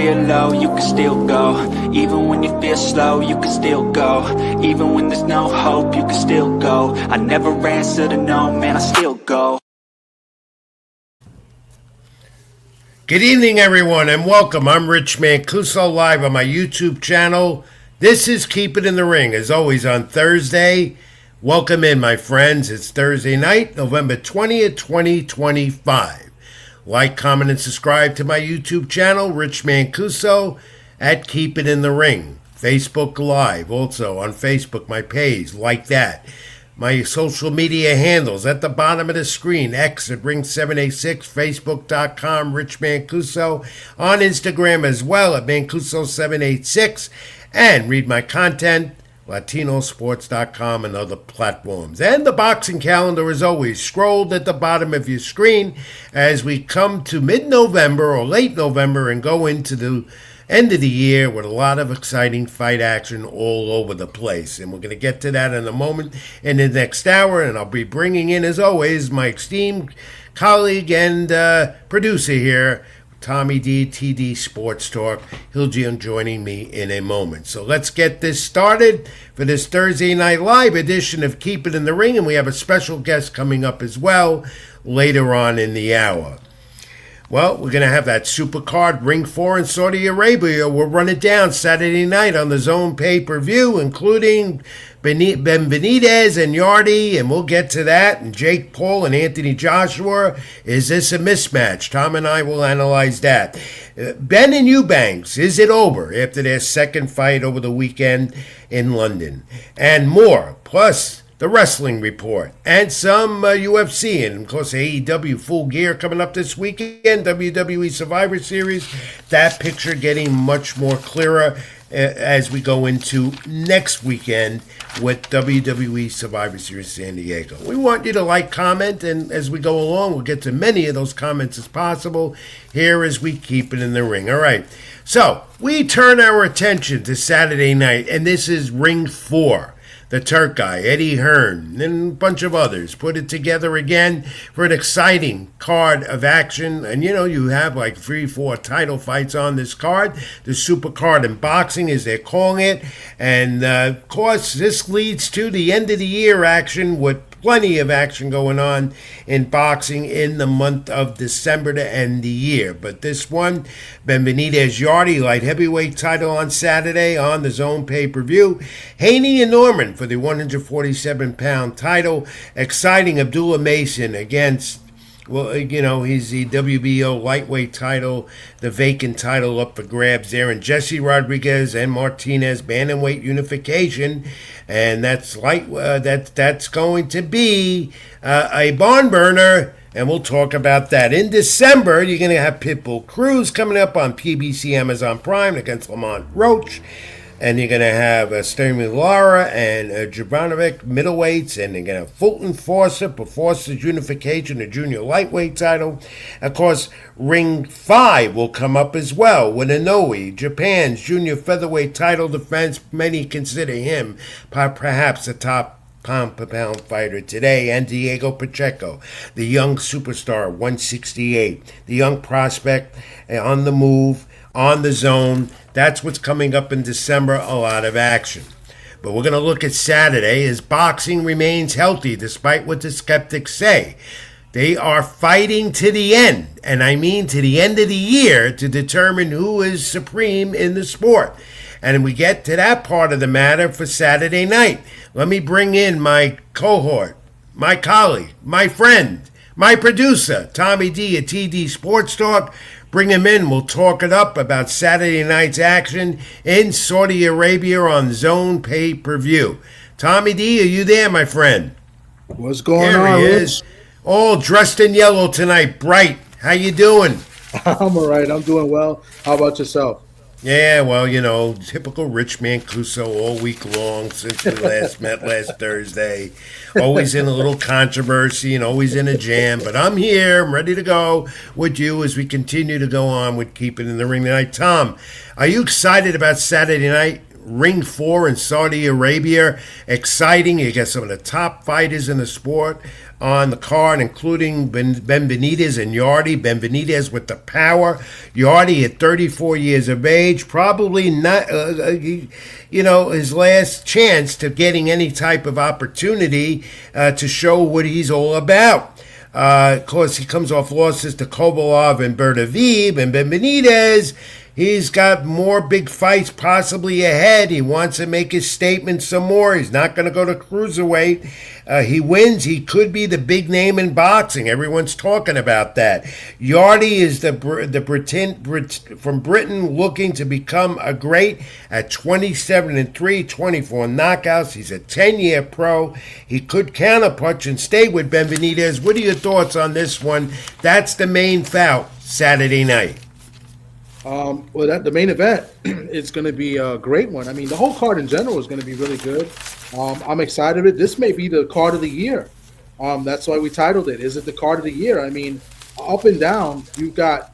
feel low, you can still go. Even when you feel slow, you can still go. Even when there's no hope, you can still go. I never answer to no, man, I still go. Good evening, everyone, and welcome. I'm Rich Mancuso, live on my YouTube channel. This is Keep It in the Ring, as always, on Thursday. Welcome in, my friends. It's Thursday night, November 20th, 2025. Like, comment, and subscribe to my YouTube channel, Rich Mancuso, at Keep It in the Ring. Facebook Live, also on Facebook, my page, like that. My social media handles at the bottom of the screen, X at Ring786, Facebook.com, Rich Mancuso, on Instagram as well at Mancuso786, and read my content, Latinosports.com and other platforms. And the boxing calendar, as always, scrolled at the bottom of your screen as we come to mid-November or late November and go into the end of the year with a lot of exciting fight action all over the place. And we're going to get to that in a moment in the next hour. And I'll be bringing in, as always, my esteemed colleague and producer here, Tommy D, TD Sports Talk. He'll be joining me in a moment. So let's get this started for this Thursday Night Live edition of Keep It in the Ring. And we have a special guest coming up as well later on in the hour. Well, we're going to have that super card, Ring 4 in Saudi Arabia. We'll run it down Saturday night on the Zone pay-per-view, including Benavidez and Yardy, and we'll get to that. And Jake Paul and Anthony Joshua. Is this a mismatch? Tom and I will analyze that. Ben and Eubanks, is it over after their second fight over the weekend in London? And more. Plus, the wrestling report, and some UFC, and of course AEW Full Gear coming up this weekend, WWE Survivor Series, that picture getting much more clearer as we go into next weekend with WWE Survivor Series San Diego. We want you to like, comment, and as we go along, we'll get to many of those comments as possible here as we keep it in the ring. All right, so we turn our attention to Saturday night, and this is Ring 4. The Turk guy, Eddie Hearn, and a bunch of others put it together again for an exciting card of action. And, you have like 3-4 title fights on this card. The super card in boxing, as they're calling it. And, of course, this leads to the end of the year action with plenty of action going on in boxing in the month of December to end the year. But this one, Benavidez Yardy light heavyweight title on Saturday on the Zone pay-per-view. Haney and Norman for the 147-pound title. Exciting Abdullah Mason against, he's the WBO lightweight title, the vacant title up for grabs there. And Jesse Rodriguez and Martinez, bantamweight unification. And that's that's going to be a barn burner, and we'll talk about that. In December, you're going to have Pitbull Cruz coming up on PBC Amazon Prime against Lamont Roach. And you're going to have Sterling Lara and Jovanovic middleweights. And you're going to have Fulton Forster for Forster's unification, the junior lightweight title. Of course, Ring 5 will come up as well with Inoue, Japan's junior featherweight title defense. Many consider him perhaps the top pound-per-pound fighter today. And Diego Pacheco, the young superstar, 168. The young prospect on the move, on the Zone. That's what's coming up in December, a lot of action. But we're going to look at Saturday as boxing remains healthy despite what the skeptics say. They are fighting to the end, and I mean to the end of the year, to determine who is supreme in the sport. And we get to that part of the matter for Saturday night. Let me bring in my cohort, my colleague, my friend, my producer, Tommy D at TD Sports Talk. Bring him in. We'll talk it up about Saturday night's action in Saudi Arabia on Zone pay-per-view. Tommy D, are you there, my friend? What's going on? There he is, all dressed in yellow tonight, bright. How you doing? I'm all right. I'm doing well. How about yourself? Yeah, well, typical Rich Mancuso all week long since we last met last Thursday. Always in a little controversy and always in a jam. But I'm here. I'm ready to go with you as we continue to go on with Keep It in the Ring tonight. Tom, are you excited about Saturday night? Ring 4 in Saudi Arabia. Exciting. You got some of the top fighters in the sport on the card, including Benavidez and Yardy. Benavidez with the power. Yardy at 34 years of age. Probably not, his last chance to getting any type of opportunity to show what he's all about. Of course, he comes off losses to Kovalov and Benavidez and Benitez. He's got more big fights possibly ahead. He wants to make his statement some more. He's not going to go to cruiserweight. He wins. He could be the big name in boxing. Everyone's talking about that. Yardy is the from Britain looking to become a great at 27-3, 24 knockouts. He's a 10-year pro. He could counterpunch and stay with Benavidez. What are your thoughts on this one? That's the main bout Saturday night. The main event is going to be a great one. I mean, the whole card in general is going to be really good. I'm excited. This may be the card of the year. That's why we titled it. Is it the card of the year? I mean, up and down, you've got,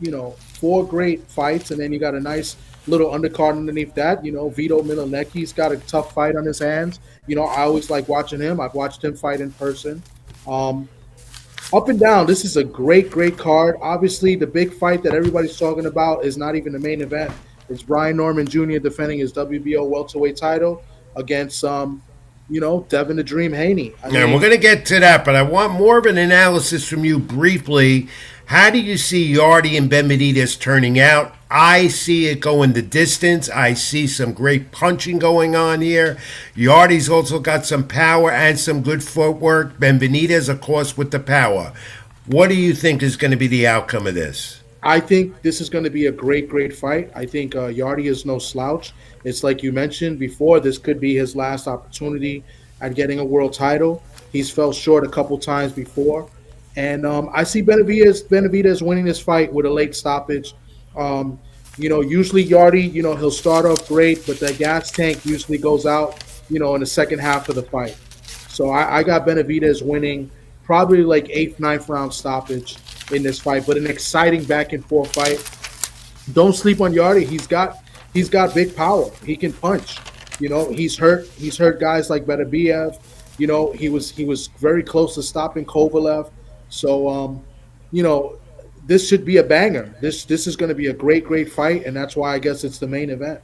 four great fights, and then you got a nice little undercard underneath that. Vito Milanecki's got a tough fight on his hands. I always like watching him. I've watched him fight in person. Up and down, this is a great, great card. Obviously, the big fight that everybody's talking about is not even the main event. It's Brian Norman Jr. defending his WBO welterweight title against, Devin the Dream Haney. And we're going to get to that, but I want more of an analysis from you briefly. How do you see Yardy and Benavidez turning out? I see it going the distance. I see some great punching going on here. Yardy's also got some power and some good footwork. Benavidez, of course, with the power. What do you think is going to be the outcome of this? I think this is going to be a great, great fight. I think Yardy is no slouch. It's like you mentioned before, this could be his last opportunity at getting a world title. He's fell short a couple times before. And I see Benavidez winning this fight with a late stoppage. Usually Yardy, he'll start off great, but the gas tank usually goes out, in the second half of the fight. So I got Benavidez winning probably like 8th, 9th round stoppage in this fight, but an exciting back and forth fight. Don't sleep on Yardy. He's got big power. He can punch. He's hurt guys like Benavidez. He was very close to stopping Kovalev. So this should be a banger. This is going to be a great, great fight, and that's why I guess it's the main event.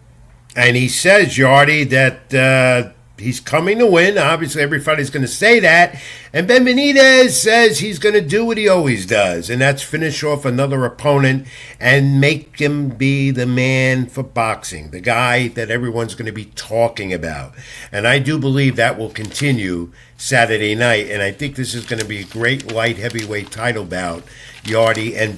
And he says, Yardy, that he's coming to win. Obviously, everybody's going to say that. And Benavidez says he's going to do what he always does, and that's finish off another opponent and make him be the man for boxing, the guy that everyone's going to be talking about. And I do believe that will continue Saturday night, and I think this is going to be a great light heavyweight title bout, Yardy and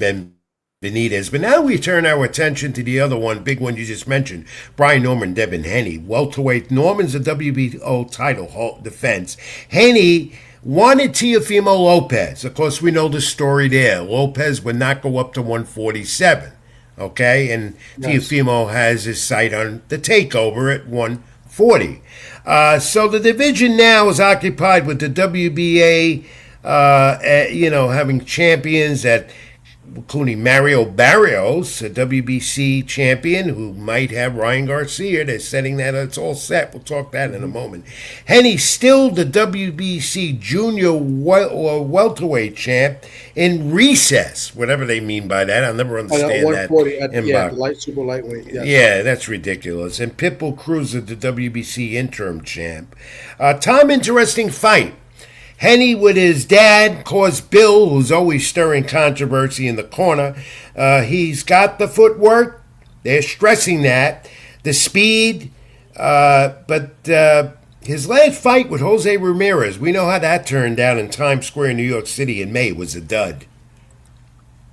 Benitez. But now we turn our attention to the other one, big one you just mentioned, Brian Norman, Devin Haney. Welterweight. Norman's a WBO title defense. Haney wanted Teofimo Lopez. Of course, we know the story there. Lopez would not go up to 147. Okay? And yes. Teofimo has his sight on the takeover at 140. So the division now is occupied with the WBA, having champions that including Mario Barrios, a WBC champion who might have Ryan Garcia. They're setting that. It's all set. We'll talk that in a moment. Henny still the WBC junior welterweight champ in recess, whatever they mean by that. I'll never understand that. The super lightweight. Yeah, that's ridiculous. And Pitbull Cruz, the WBC interim champ. Tom, interesting fight. Henny with his dad, of course, Bill, who's always stirring controversy in the corner. He's got the footwork. They're stressing that. The speed. But his last fight with Jose Ramirez, we know how that turned out in Times Square, New York City in May, was a dud.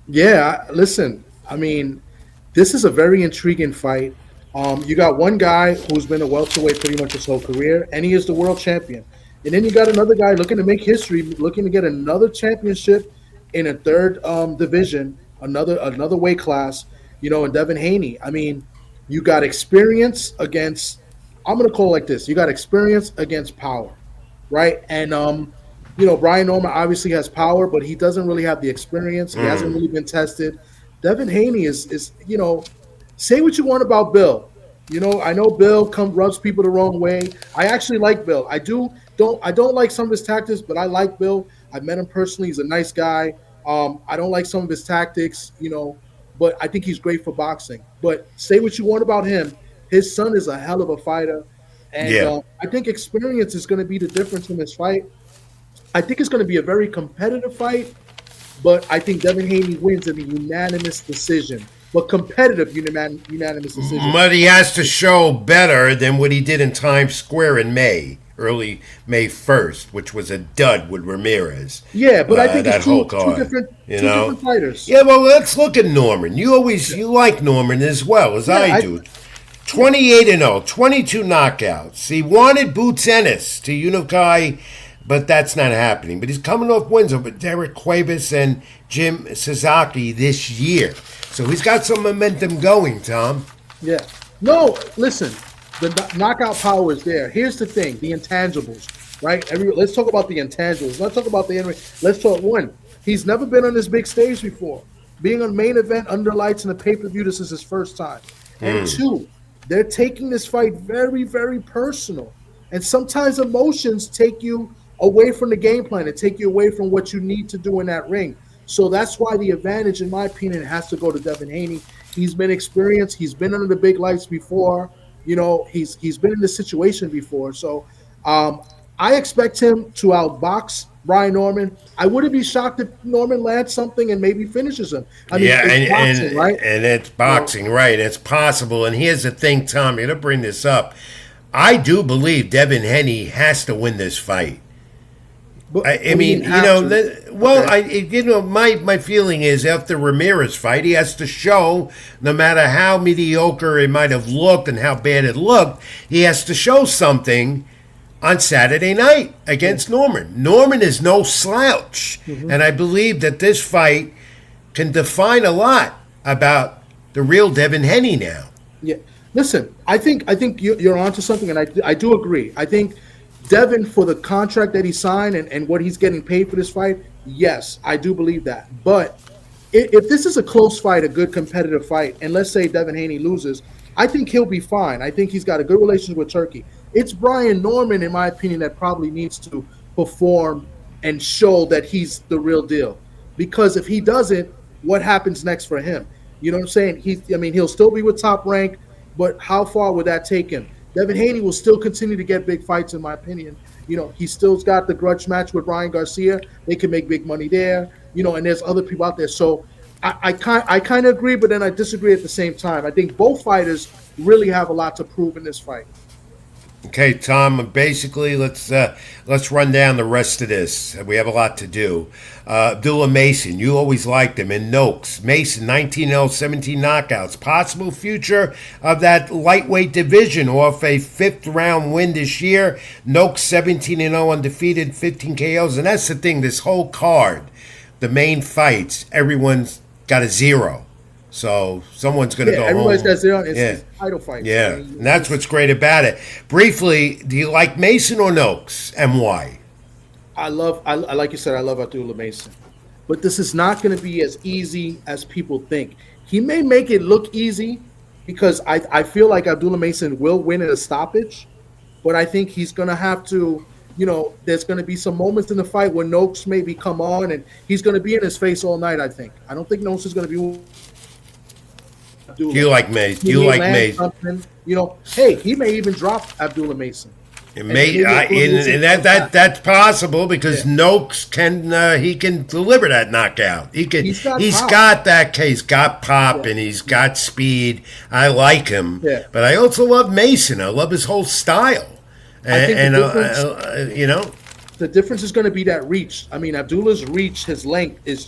Yeah, listen, I mean, this is a very intriguing fight. You got one guy who's been a welterweight pretty much his whole career, and he is the world champion. And then you got another guy looking to make history, looking to get another championship in a third division, another weight class, in Devin Haney. I mean, you got experience against, I'm going to call it like this. You got experience against power, right? And, Brian Norman obviously has power, but he doesn't really have the experience. He hasn't really been tested. Devin Haney is say what you want about Bill. I know Bill rubs people the wrong way. I actually like Bill. I don't like some of his tactics, but I like Bill. I met him personally. He's a nice guy. I don't like some of his tactics, but I think he's great for boxing. But say what you want about him, his son is a hell of a fighter, and Yeah. I think experience is going to be the difference in this fight. I think it's going to be a very competitive fight, but I think Devin Haney wins in a unanimous decision. But competitive unanimous decision. But he has to show better than what he did in Times Square in May, early May 1st, which was a dud with Ramirez. Yeah, but I think it's That whole two card, different you two know. different fighters. Yeah, well, let's look at Norman. You like Norman as well as Yeah, I do. 28 and 0, 22 knockouts. He wanted Boots Ennis to unify, but that's not happening. But he's coming off wins over Derek Cuevas and Jim Sasaki this year. So he's got some momentum going, Tom. yeah. No, listen, the knockout power is there. Here's the thing: the intangibles, right? Let's talk about the intangibles. Let's talk about the enemy. Let's talk one. He's never been on this big stage before. Being on main event under lights in a pay per view, this is his first time. And two, they're taking this fight very, very personal. And sometimes emotions take you away from the game plan and take you away from what you need to do in that ring. So that's why the advantage, in my opinion, has to go to Devin Haney. He's been experienced. He's been under the big lights before. He's been in this situation before. So I expect him to outbox Brian Norman. I wouldn't be shocked if Norman lands something and maybe finishes him. I mean, Yeah, it's boxing, right? and it's boxing, right? It's possible. And here's the thing, Tom. You're gonna bring this up. I do believe Devin Haney has to win this fight. But I what do you mean, mean have to? well, Okay. my feeling is after Ramirez fight, he has to show, no matter how mediocre it might have looked and how bad it looked, he has to show something on Saturday night Yeah. against Norman. Norman is no slouch, Mhm. and I believe that this fight can define a lot about the real Devin Haney now. Yeah. Listen, I think you're onto something, and I do agree. I think Devin, for the contract that he signed and what he's getting paid for this fight, yes, I do believe that. But if this is a close fight, a good competitive fight, and let's say Devin Haney loses, I think he'll be fine. I think he's got a good relationship with Turkey. It's Brian Norman, in my opinion, that probably needs to perform and show that he's the real deal. Because if he doesn't, what happens next for him? You know what I'm saying? I mean, he'll still be with Top Rank, but how far would that take him? Devin Haney will still continue to get big fights, in my opinion. He still's got the grudge match with Ryan Garcia. They can make big money there. And there's other people out there. So I kind of agree, but then I disagree at the same time. I think both fighters really have a lot to prove in this fight. Okay, Tom. Basically, let's run down the rest of this. We have a lot to do. Abdullah Mason, you always liked him. And Noakes, Mason, 19-0, 17 knockouts. Possible future of that lightweight division off a fifth-round win this year. Noakes, 17-0, undefeated, 15 KOs. And that's the thing, this whole card, the main fights, everyone's got a zero. So someone's going to Yeah, go everybody's home. got their own. Yeah. It's title fights. I Yeah, mean, and that's what's great about it. Briefly, do you like Mason or Noakes, and why? like you said, I love Abdullah Mason, but this is not going to be as easy as people think. He may make it look easy because I feel like Abdullah Mason will win in a stoppage, but I think he's going to have to. There's going to be some moments in the fight where Noakes maybe come on and he's going to be in his face all night. I don't think Noakes is going to be Do you Abdullah. like Mason? Do He you may like land Mason? something. Hey, he may even drop Abdullah Mason, It and then may, maybe Abdullah Mason and comes back. that's possible because Yeah. Noakes can deliver that knockout. He's got He's pop. got that. He's got pop Yeah. and he's got speed. I like him, Yeah. but I also love Mason. I love his whole style, I think and, the difference. you know. The difference is going to be that reach. I mean, Abdullah's reach, his length is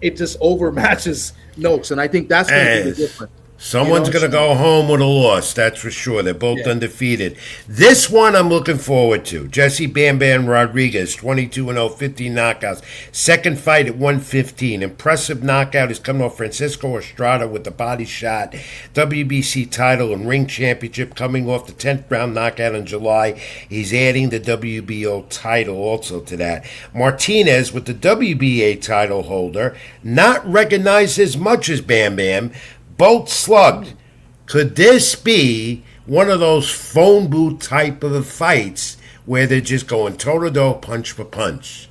it just overmatches Noakes, and I think that's going to be the And difference. someone's going to So go home with a loss, that's for sure. They're both yeah, undefeated. This one I'm looking forward to. Jesse Bam Bam Rodriguez, 22-0, 15 knockouts. Second fight at 115. Impressive knockout. He's coming off Francisco Estrada with the body shot. WBC title and ring championship coming off the 10th round knockout in July. He's adding the WBO title also to that. Martinez with the WBA title holder, not recognized as much as Bam Bam. Both slugged Could this be one of those phone booth type of fights where they're just going toe to toe, punch for punch?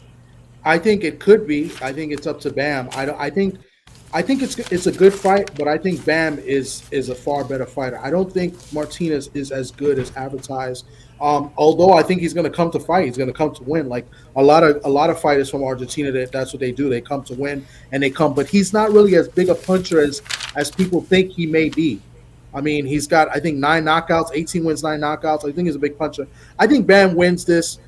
I think it could be. I think it's up to Bam. I think it's a good fight, but I think Bam is a far better fighter. I don't think Martinez is as good as advertised. Although I think he's going to come to fight, he's going to come to win. Like a lot of fighters from Argentina, that's what they do. They come to win and they come. But he's not really as big a puncher as people think he may be. I mean, he's got I think 9 knockouts, 18 wins, 9 knockouts. I think he's a big puncher. I think Bam wins this.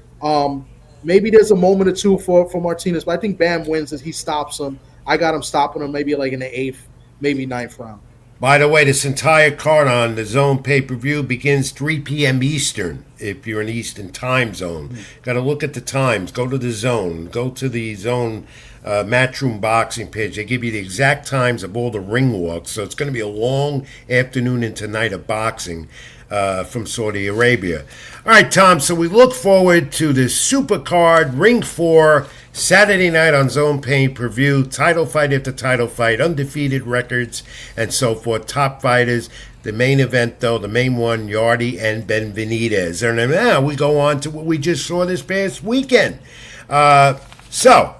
Maybe there's a moment or two for Martinez, but I think Bam wins as he stops him. I got him stopping him maybe like in the eighth, maybe ninth round. By the way, this entire card on the Zone pay-per-view begins 3 p.m. Eastern, if you're in Eastern time zone. Got to look at the times. Go to the Zone. Go to the Zone Matchroom Boxing page. They give you the exact times of all the ring walks. So it's going to be a long afternoon into night of boxing from Saudi Arabia. All right, Tom, so we look forward to this super card, Ring 4, Saturday night on Zone pay-per-view, title fight after title fight, undefeated records, and so forth, top fighters. The main event, though, the main one, Yardy and Benavidez. And now we go on to what we just saw this past weekend. So,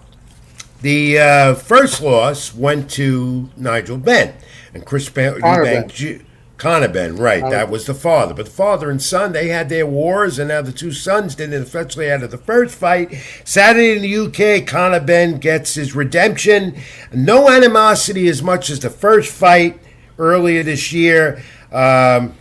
the first loss went to Nigel Benn and Chris Eubank. Conor Benn, right. That was the father. But the father and son, they had their wars, and now the two sons did it eventually out of the first fight. Saturday in the UK, Conor Benn gets his redemption. No animosity as much as the first fight earlier this year.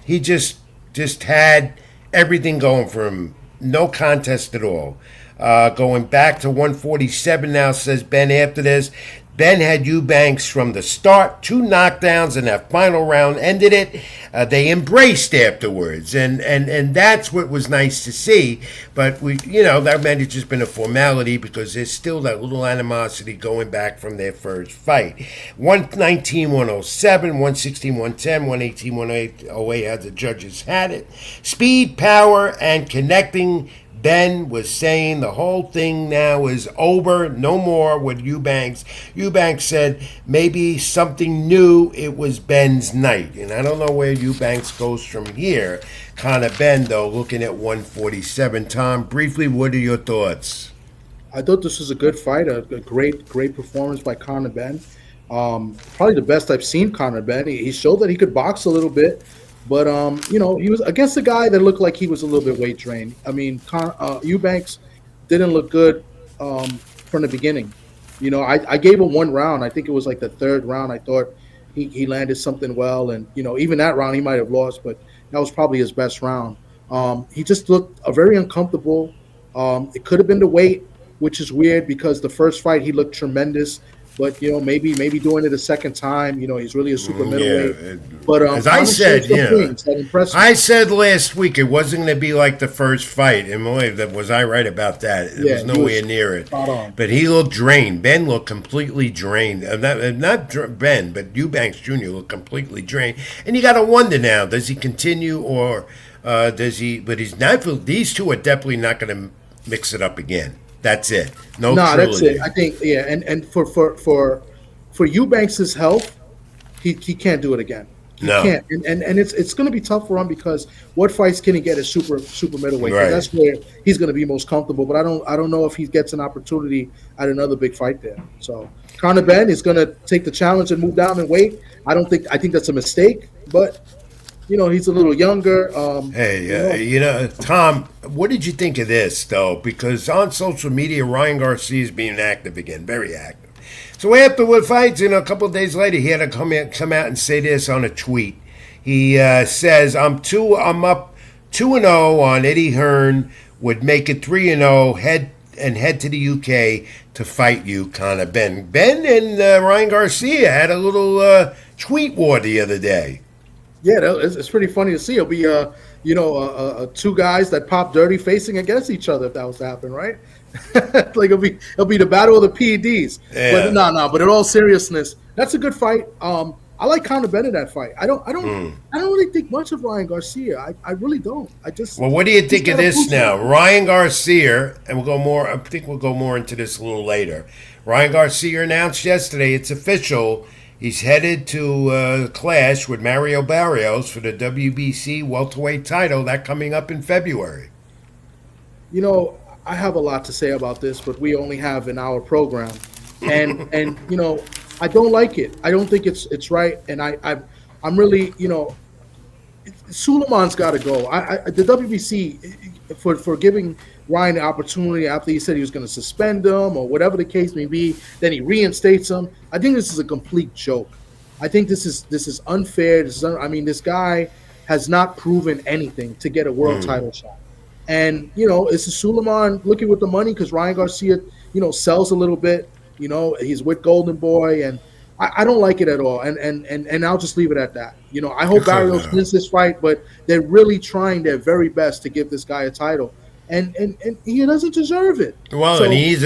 He just had everything going for him. No contest at all. Going back to 147 now, says Ben after this. Ben had Eubanks from the start, 2 knockdowns, and that final round ended it. They embraced afterwards, and that's what was nice to see. But that might have just been a formality because there's still that little animosity going back from their first fight. 119, 107, 116, 110, 118, 108, how the judges had it. Speed, power, and connecting. Ben was saying the whole thing now is over, no more with Eubanks. Eubanks said maybe something new, it was Ben's night. And I don't know where Eubanks goes from here. Conor Benn, though, looking at 147. Tom, briefly, what are your thoughts? I thought this was a good fight, a great performance by Conor Benn. Probably the best I've seen Conor Benn. He showed that he could box a little bit. But, he was against a guy that looked like he was a little bit weight drained. I mean, Eubanks didn't look good from the beginning. I gave him 1 round. I think it was like the 3rd round. I thought he landed something well. And, even that round he might have lost, but that was probably his best round. He just looked very uncomfortable. It could have been the weight, which is weird because the first fight he looked tremendous. But maybe doing it a second time, he's really a super middleweight. Yeah, but as I said, I said last week it wasn't going to be like the first fight. And boy, was I right about that? It was nowhere near it. But he looked drained. Ben looked completely drained. Not Ben, but Eubanks Jr. looked completely drained. And you got to wonder now: does he continue or does he? But he's not. These two are definitely not going to mix it up again. That's it. No, that's it. I think, and for Eubanks' health, he can't do it again. He can't, and it's going to be tough for him because what fights can he get at super middleweight? Right. That's where he's going to be most comfortable. But I don't know if he gets an opportunity at another big fight there. So Conor Benn is going to take the challenge and move down in weight. I think that's a mistake, but. He's a little younger. Tom, what did you think of this, though? Because on social media, Ryan Garcia is being active again, very active. So after the fights, a couple of days later, he had to come out and say this on a tweet. He says, I'm up 2-0 on Eddie Hearn, would make it 3-0, head to the UK to fight you, Conor Benn. Ben and Ryan Garcia had a little tweet war the other day. Yeah, it's pretty funny to see. It'll be, two guys that pop dirty facing against each other if that was to happen, right? Like it'll be the battle of the PEDs. Yeah. But no. But in all seriousness, that's a good fight. I like Conor Benn in that fight. I don't really think much of Ryan Garcia. I really don't. Well, what do you think of this now? Ryan Garcia, and we'll go more. I think we'll go more into this a little later. Ryan Garcia announced yesterday it's official. He's headed to clash with Mario Barrios for the WBC welterweight title. That coming up in February. You know, I have a lot to say about this, but we only have an hour program, and I don't like it. I don't think it's right, and I'm really Suleiman's got to go. The WBC for giving Ryan the opportunity after he said he was going to suspend him or whatever the case may be, then he reinstates him. I think this is a complete joke. I think this is unfair. This guy has not proven anything to get a world title shot. And it's a Suleiman looking with the money because Ryan Garcia, sells a little bit. He's with Golden Boy, and I don't like it at all. And I'll just leave it at that. I hope Barrios wins this fight, but they're really trying their very best to give this guy a title, and he doesn't deserve it. Well, and he's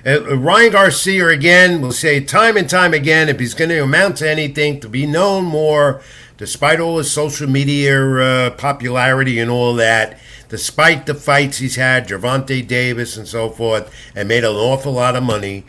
Ryan Garcia again. Will say time and time again, if he's going to amount to anything, to be known more, despite all his social media popularity and all that. Despite the fights he's had, Gervonta Davis and so forth, and made an awful lot of money,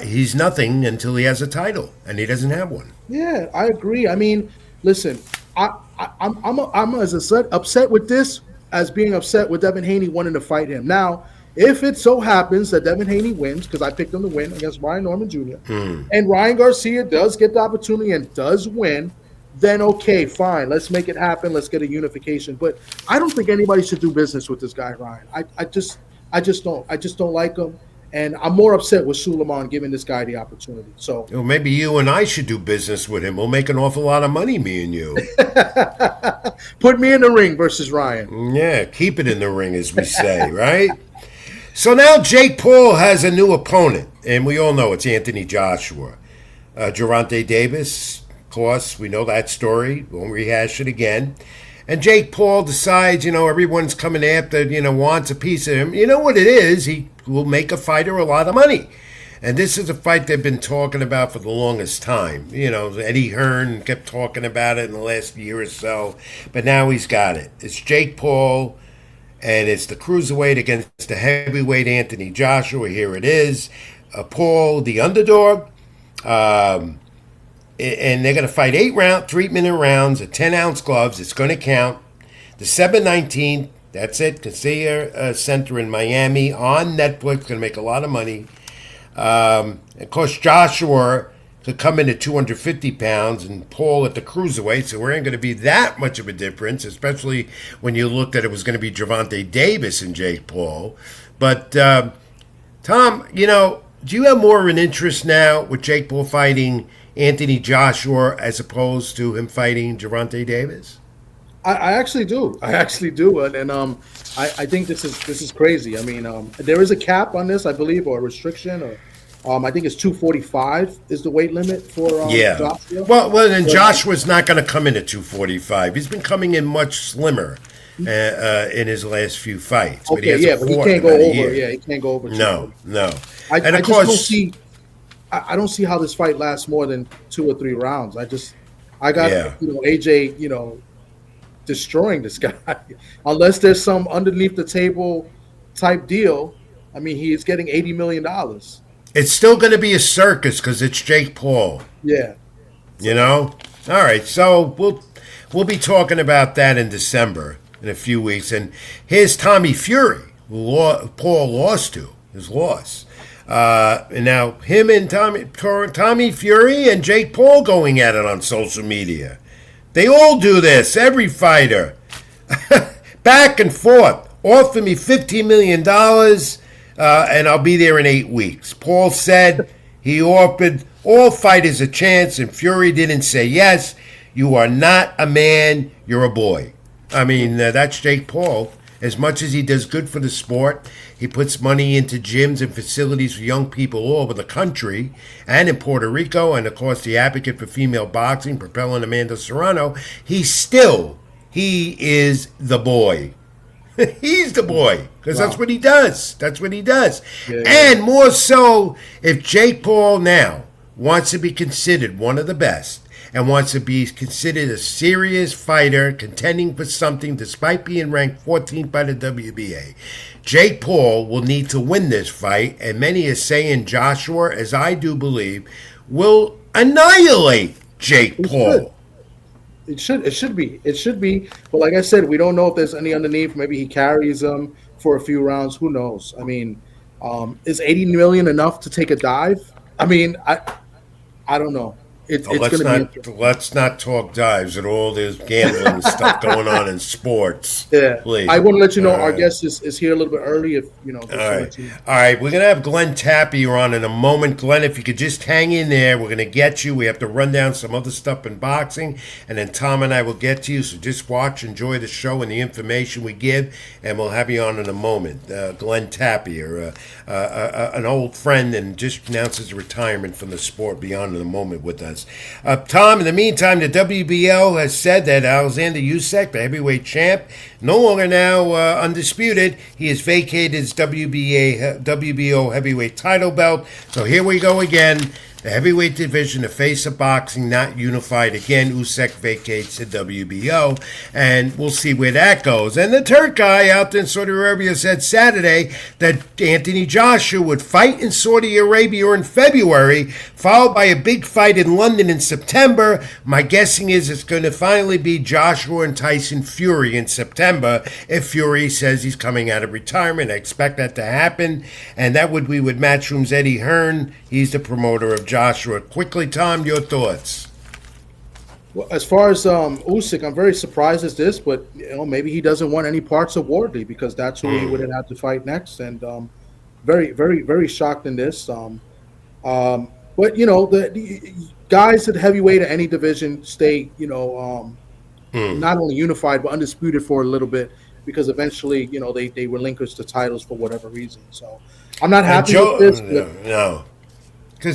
he's nothing until he has a title, and he doesn't have one. Yeah, I agree. I mean, listen, I'm as upset with this as being upset with Devin Haney wanting to fight him. Now, if it so happens that Devin Haney wins, because I picked him to win against Ryan Norman Jr., and Ryan Garcia does get the opportunity and does win, then okay, fine. Let's make it happen. Let's get a unification. But I don't think anybody should do business with this guy, Ryan. I just don't. I just don't like him. And I'm more upset with Suleiman giving this guy the opportunity. So well, maybe you and I should do business with him. We'll make an awful lot of money, me and you. Put me in the ring versus Ryan. Yeah, keep it in the ring, as we say, right? So now Jake Paul has a new opponent, and we all know it's Anthony Joshua. Gervonta Davis, of course, we know that story. Won't rehash it again. And Jake Paul decides, everyone's coming after, wants a piece of him. You know what it is? He will make a fighter a lot of money. And this is a fight they've been talking about for the longest time. Eddie Hearn kept talking about it in the last year or so. But now he's got it. It's Jake Paul, and it's the cruiserweight against the heavyweight Anthony Joshua. Here it is. Paul, the underdog. And they're going to fight 3-minute rounds at 10-ounce gloves. It's going to count. December 19th, that's it. Casilla Center in Miami on Netflix. Going to make a lot of money. Of course, Joshua could come in at 250 pounds and Paul at the cruiserweight, so there ain't going to be that much of a difference, especially when you looked at it was going to be Gervonta Davis and Jake Paul. But, Tom, do you have more of an interest now with Jake Paul fighting Anthony Joshua as opposed to him fighting Gervonta Davis? I actually do. And I think this is crazy. I mean, there is a cap on this, I believe, or a restriction, or I think it's 245 is the weight limit for Joshua. Well, then Joshua's not going to come in at 245. He's been coming in much slimmer in his last few fights. Okay, but he can't go over. Yeah, he can't go over. No. And of course, I don't see how this fight lasts more than 2 or 3 rounds. I got AJ, destroying this guy. Unless there's some underneath the table type deal. I mean, he is getting $80 million. It's still going to be a circus because it's Jake Paul. Yeah. All right. So we'll be talking about that in December in a few weeks. And here's Tommy Fury, who Paul lost to. His loss. And now him and Tommy Fury and Jake Paul going at it on social media. They all do this, every fighter. Back and forth. Offer me $15 million and I'll be there in 8 weeks. Paul said he offered all fighters a chance and Fury didn't say yes. You are not a man, you're a boy. I mean, that's Jake Paul. As much as he does good for the sport, he puts money into gyms and facilities for young people all over the country and in Puerto Rico, and of course the advocate for female boxing, propelling Amanda Serrano. He is the boy. He's the boy because that's what he does. Yeah. And more so, if Jake Paul now wants to be considered one of the best, and wants to be considered a serious fighter contending for something despite being ranked 14th by the WBA. Jake Paul will need to win this fight, and many are saying Joshua, as I do believe, will annihilate Jake He should. Paul. It should be. It should be. But like I said, we don't know if there's any underneath. Maybe he carries them for a few rounds. Who knows? I mean, is 80 million enough to take a dive? I mean, I don't know. Oh, It's going to be interesting. let's not talk dives and all this gambling stuff going on in sports. Yeah. I Please. want to let you All know our right. guest is here a little bit early. If All just to right. let you know. All right. We're going to have Glenn Tappier on in a moment. Glenn, if you could just hang in there, we're going to get you. We have to run down some other stuff in boxing, and then Tom and I will get to you. So just watch, enjoy the show and the information we give, and we'll have you on in a moment. Glenn Tappier, an old friend, and just announced his retirement from the sport, be on in a moment with us. Tom, in the meantime, the WBO has said that Alexander Usyk, the heavyweight champ, no longer now undisputed. He has vacated his WBO heavyweight title belt. So here we go again. The heavyweight division, the face of boxing, not unified again. Usyk vacates the WBO, and we'll see where that goes. And the Turk guy out in Saudi Arabia said Saturday that Anthony Joshua would fight in Saudi Arabia in February, followed by a big fight in London in September. My guessing is it's going to finally be Joshua and Tyson Fury in September if Fury says he's coming out of retirement. I expect that to happen, and that would be with Matchroom's Eddie Hearn. He's the promoter of Joshua. Quickly, Tom, your thoughts? Well, as far as Usyk, I'm very surprised at this, but maybe he doesn't want any parts of Wardley because that's who he would have to fight next, and very, very, very shocked in this. But the guys at heavyweight at any division stay, not only unified but undisputed for a little bit because eventually, they relinquish the titles for whatever reason. So I'm not happy with this. No.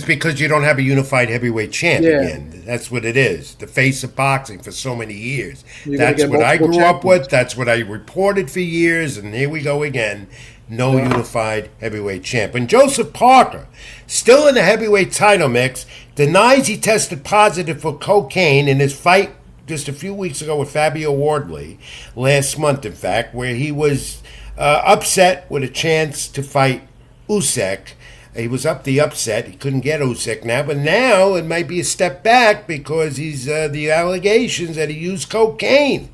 Because you don't have a unified heavyweight champ again. That's what it is. The face of boxing for so many years. That's what I grew up with. That's what I reported for years. And here we go again. No unified heavyweight champ. And Joseph Parker, still in the heavyweight title mix, denies he tested positive for cocaine in his fight just a few weeks ago with Fabio Wardley, last month, in fact, where he was upset with a chance to fight Usyk. He was up the upset. He couldn't get Usyk now, but now it might be a step back because he's the allegations that he used cocaine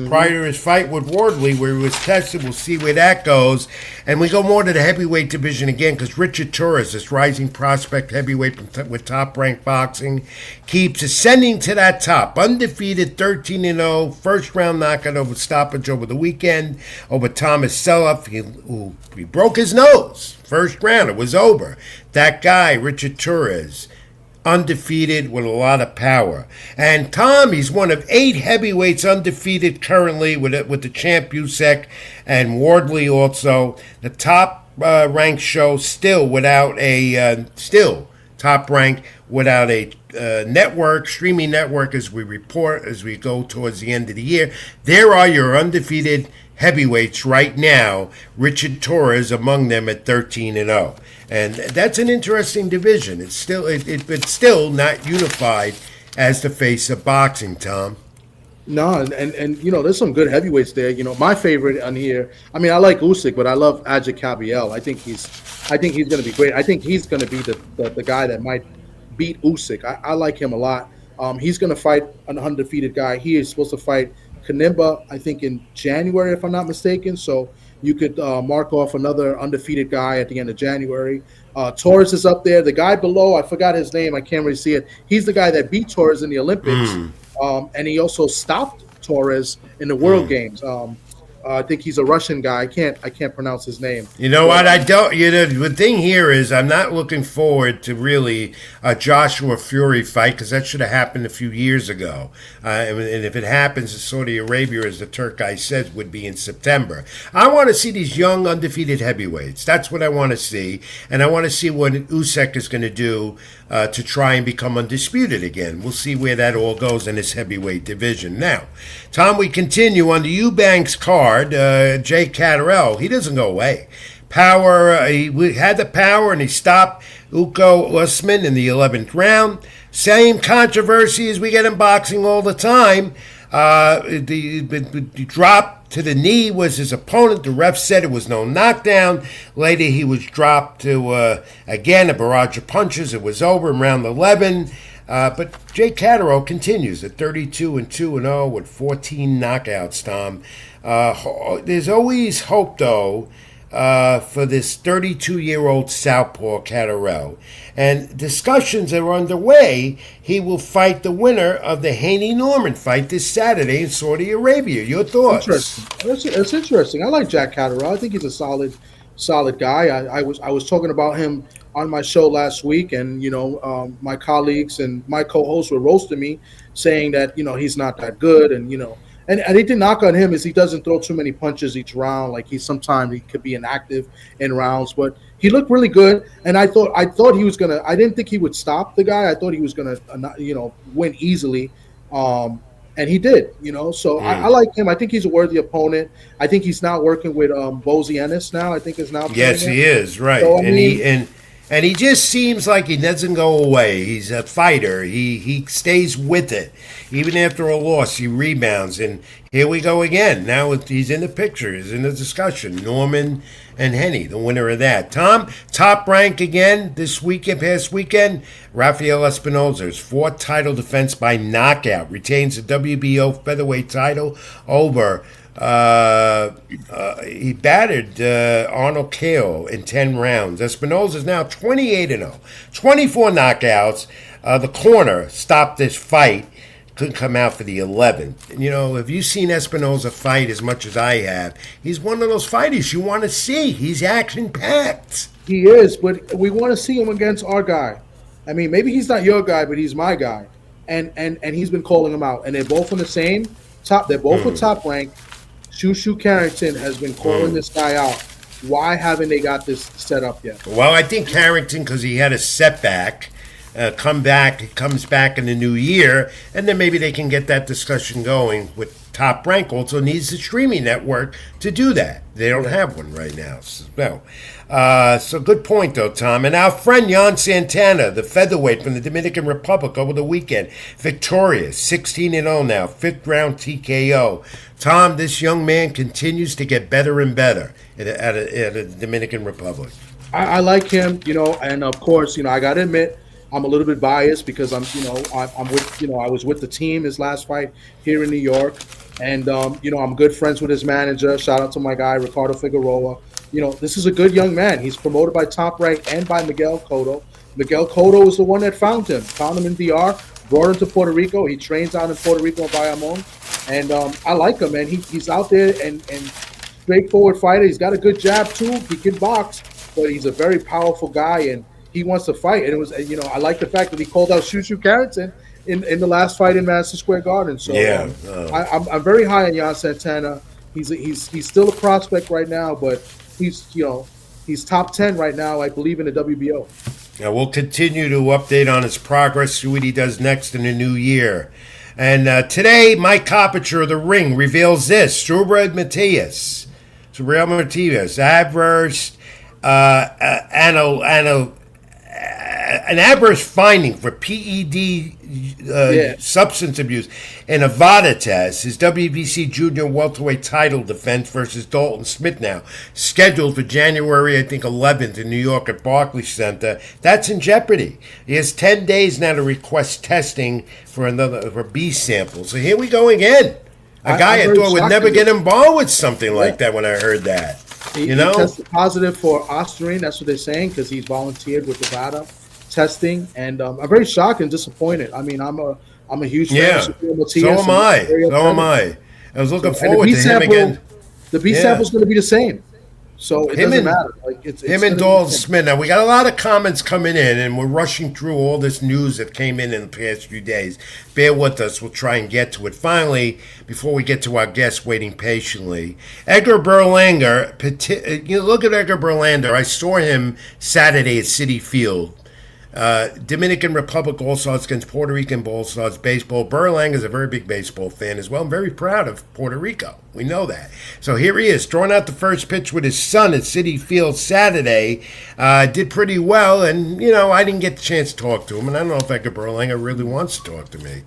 prior to his fight with Wardley, where he was tested. We'll see where that goes. And we go more to the heavyweight division again because Richard Torres, this rising prospect heavyweight with Top Rank Boxing, keeps ascending to that top. Undefeated, 13-0, first round knockout over stoppage over the weekend over Thomas Selloff. He broke his nose. First round, it was over. That guy, Richard Torres, undefeated with a lot of power. And Tom, he's one of 8 heavyweights undefeated currently with the champ Usyk and Wardley also. The top ranked show still top ranked without a streaming network as we report as we go towards the end of the year. There are your undefeated heavyweights right now. Richard Torres among them at 13-0. And that's an interesting division. It's still not unified as the face of boxing, Tom. No, and there's some good heavyweights there. My favorite on here. I mean, I like Usyk, but I love Ajit Kabiel. I think he's going to be great. I think he's going to be the guy that might beat Usyk. I like him a lot. He's going to fight an undefeated guy. He is supposed to fight Kanimba, I think, in January, if I'm not mistaken. So you could mark off another undefeated guy at the end of January. Torres is up there. The guy below, I forgot his name. I can't really see it. He's the guy that beat Torres in the Olympics, and he also stopped Torres in the World Games. I think he's a Russian guy. I can't pronounce his name. You know what? I don't. The thing here is I'm not looking forward to really a Joshua Fury fight because that should have happened a few years ago. And if it happens in Saudi Arabia, as the Turk guy says, would be in September. I want to see these young undefeated heavyweights. That's what I want to see, and I want to see what Usyk is going to do to try and become undisputed again. We'll see where that all goes in this heavyweight division. Now, Tom, we continue on the Eubanks card. Jay Catterall, he doesn't go away. Power, he had the power and he stopped Uko Usman in the 11th round. Same controversy as we get in boxing all the time. The drop to the knee was his opponent. The ref said it was no knockdown. Later he was dropped to, again, a barrage of punches. It was over in round 11. But Jake Catterall continues at 32-2-0 with 14 knockouts, Tom. There's always hope, though, for this 32-year-old southpaw Catterall. And discussions are underway. He will fight the winner of the Haney-Norman fight this Saturday in Saudi Arabia. Your thoughts? Interesting. That's interesting. I like Jack Catterall. I think he's a solid guy. I was talking about him on my show last week, and my colleagues and my co-hosts were roasting me, saying that he's not that good, and And they did knock on him is he doesn't throw too many punches each round. Like sometimes he could be inactive in rounds, but he looked really good. And I thought he was gonna. I didn't think he would stop the guy. I thought he was gonna, win easily, and he did. So I like him. I think he's a worthy opponent. I think he's now working with Bozy Ennis now. I think is now. Yes, he is right, So, and he just seems like he doesn't go away. He's a fighter. He stays with it. Even after a loss, he rebounds. And here we go again. Now he's in the picture. He's in the discussion. Norman and Haney, the winner of that. Tom, Top Rank again this past weekend. Rafael Espinosa's fourth title defense by knockout. Retains the WBO featherweight title over... he battered Arnold Kale in 10 rounds. Espinosa is now 28-0, 24 knockouts. The corner stopped this fight. Couldn't come out for the 11th. Have you seen Espinosa fight as much as I have? He's one of those fighters you want to see. He's action-packed. He is, but we want to see him against our guy. I mean, maybe he's not your guy, but he's my guy. And he's been calling him out. And they're both on the same top. They're both with Top Rank. Shushu Carrington has been calling this guy out. Why haven't they got this set up yet? Well, I think Carrington, because he had a setback, comes back in the new year, and then maybe they can get that discussion going with Top Rank. Also needs a streaming network to do that. They don't have one right now. So good point, though, Tom. And our friend Jan Santana, the featherweight from the Dominican Republic over the weekend, victorious, 16-0 now, fifth round TKO. Tom, this young man continues to get better and better at the Dominican Republic. I like him, and of course, I got to admit, I'm a little bit biased because I'm with, I was with the team his last fight here in New York, and I'm good friends with his manager. Shout out to my guy Ricardo Figueroa. This is a good young man. He's promoted by Top Rank and by Miguel Cotto. Miguel Cotto is the one that found him in VR, brought him to Puerto Rico. He trains out in Puerto Rico in Bayamon, and I like him, man. He's out there and straightforward fighter. He's got a good jab too. He can box, but he's a very powerful guy, and he wants to fight. And it was, I like the fact that he called out Shushu Carrington in the last fight in Madison Square Garden. So I'm very high on Jan Santana. He's still a prospect right now, but he's top 10 right now, I believe, in the WBO. Now we'll continue to update on his progress, see what he does next in the new year. And today, Mike Coppicer of The Ring reveals this. Subriel Matias, adverse an adverse finding for PED substance abuse in a VADA test. His WBC junior welterweight title defense versus Dalton Smith now scheduled for January, I think, 11th in New York at Barclays Center. That's in jeopardy. He has 10 days now to request testing for B samples. So here we go again. A guy I thought would never get involved with something like that when I heard that. He tested positive for Ostarine. That's what they're saying, because he's volunteered with the VADA testing, and I'm very shocked and disappointed. I mean, I'm a huge fan of Subriel Matias. So am I. I was looking forward to him again. The B sample is going to be the same, so it doesn't matter. Like it's him and Dalton Smith. Now we got a lot of comments coming in, and we're rushing through all this news that came in the past few days. Bear with us. We'll try and get to it. Finally, before we get to our guests waiting patiently, Edgar Berlanga. Look at Edgar Berlanga. I saw him Saturday at Citi Field. Dominican Republic All-Stars against Puerto Rican All-Stars baseball. Berlanga is a very big baseball fan as well. I'm very proud of Puerto Rico. We know that. So here he is, throwing out the first pitch with his son at Citi Field Saturday. Did pretty well, and, I didn't get the chance to talk to him, and I don't know if Edgar Berlanga really wants to talk to me.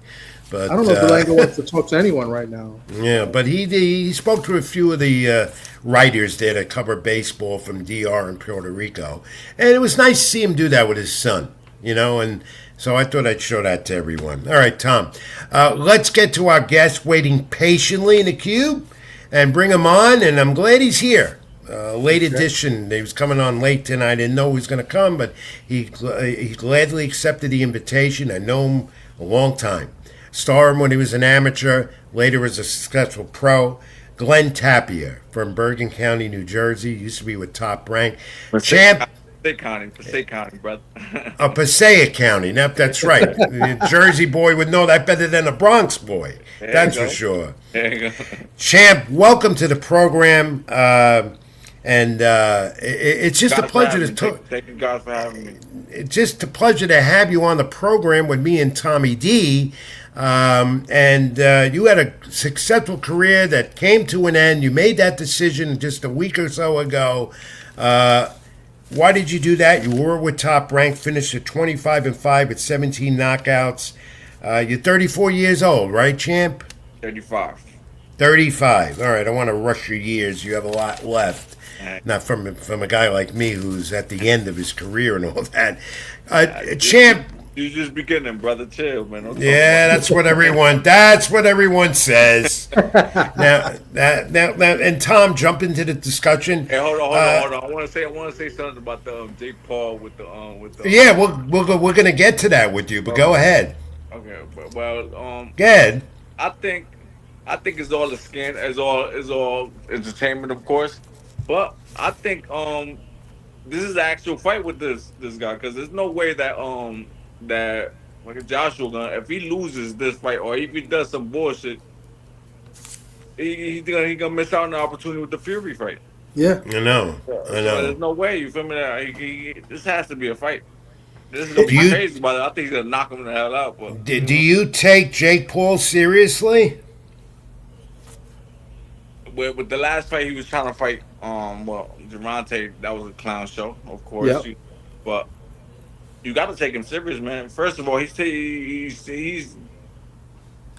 But I don't know if Berlanga wants to talk to anyone right now. Yeah, but he spoke to a few of the writers there that cover baseball from DR and Puerto Rico. And it was nice to see him do that with his son, and So I thought I'd show that to everyone. All right, Tom. Let's get to our guest waiting patiently in the queue and bring him on. And I'm glad he's here. Late Okay. edition. He was coming on late tonight. I didn't know he was going to come, but he gladly accepted the invitation. I know him a long time. Saw him when he was an amateur, later as a successful pro. Glenn Tapia from Bergen County, New Jersey. Used to be with Top Rank. Champ. Passaic County, brother. Passaic County. Nope, that's right. The Jersey boy would know that better than a Bronx boy. There That's you for go. sure. There you go. Champ, welcome to the program. It's just a God for pleasure having to me. talk. Thank you, God, for having me. It's just a pleasure to have you on the program with me and Tommy D. You had a successful career that came to an end. You made that decision just a week or so ago. Why did you do that? You were with Top Rank, finished at 25-5 with 17 knockouts. You're 34 years old, right, champ? 35. 35. All right, I want to rush your years. You have a lot left. Alright. Not from a guy like me who's at the end of his career and all that. You Champ, you just beginning, brother. Chill, man. Don't talk yeah, about that's what everyone says. And Tom, jump into the discussion. Hey, hold on. I want to say something about the Jake Paul with the. Yeah, we're gonna get to that with you, but go ahead. Okay, well, Go ahead. I think, it's all a skin, it's all entertainment, of course, but I think this is the actual fight with this guy because there's no way that like Joshua gonna if he loses this fight or if he does some bullshit, he gonna miss out on the opportunity with the Fury fight. Yeah. I know. So I there's know. no way you feel me. That this has to be a fight. This is gonna Do be you crazy, but I think he's gonna knock him the hell out. But do you take Jake Paul seriously? with the last fight, he was trying to fight. Well, Gervonta, that was a clown show, of course. Yep. But you got to take him serious, man. First of all, he's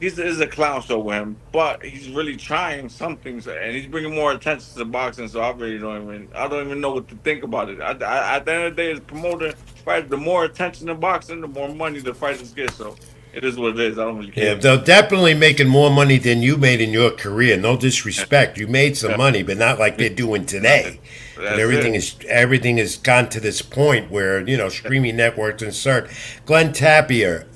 is a clown show with him, but he's really trying some things, and he's bringing more attention to boxing. So I don't even know what to think about it. At the end of the day, as a promoter, fight, the more attention to boxing, the more money the fighters get. So it is what it is. I don't really Yeah, care. they're definitely making more money than you made in your career. No disrespect, you made some money, but not like they're doing today. But That's it. everything has gone to this point where streaming networks insert. Glenn Tapia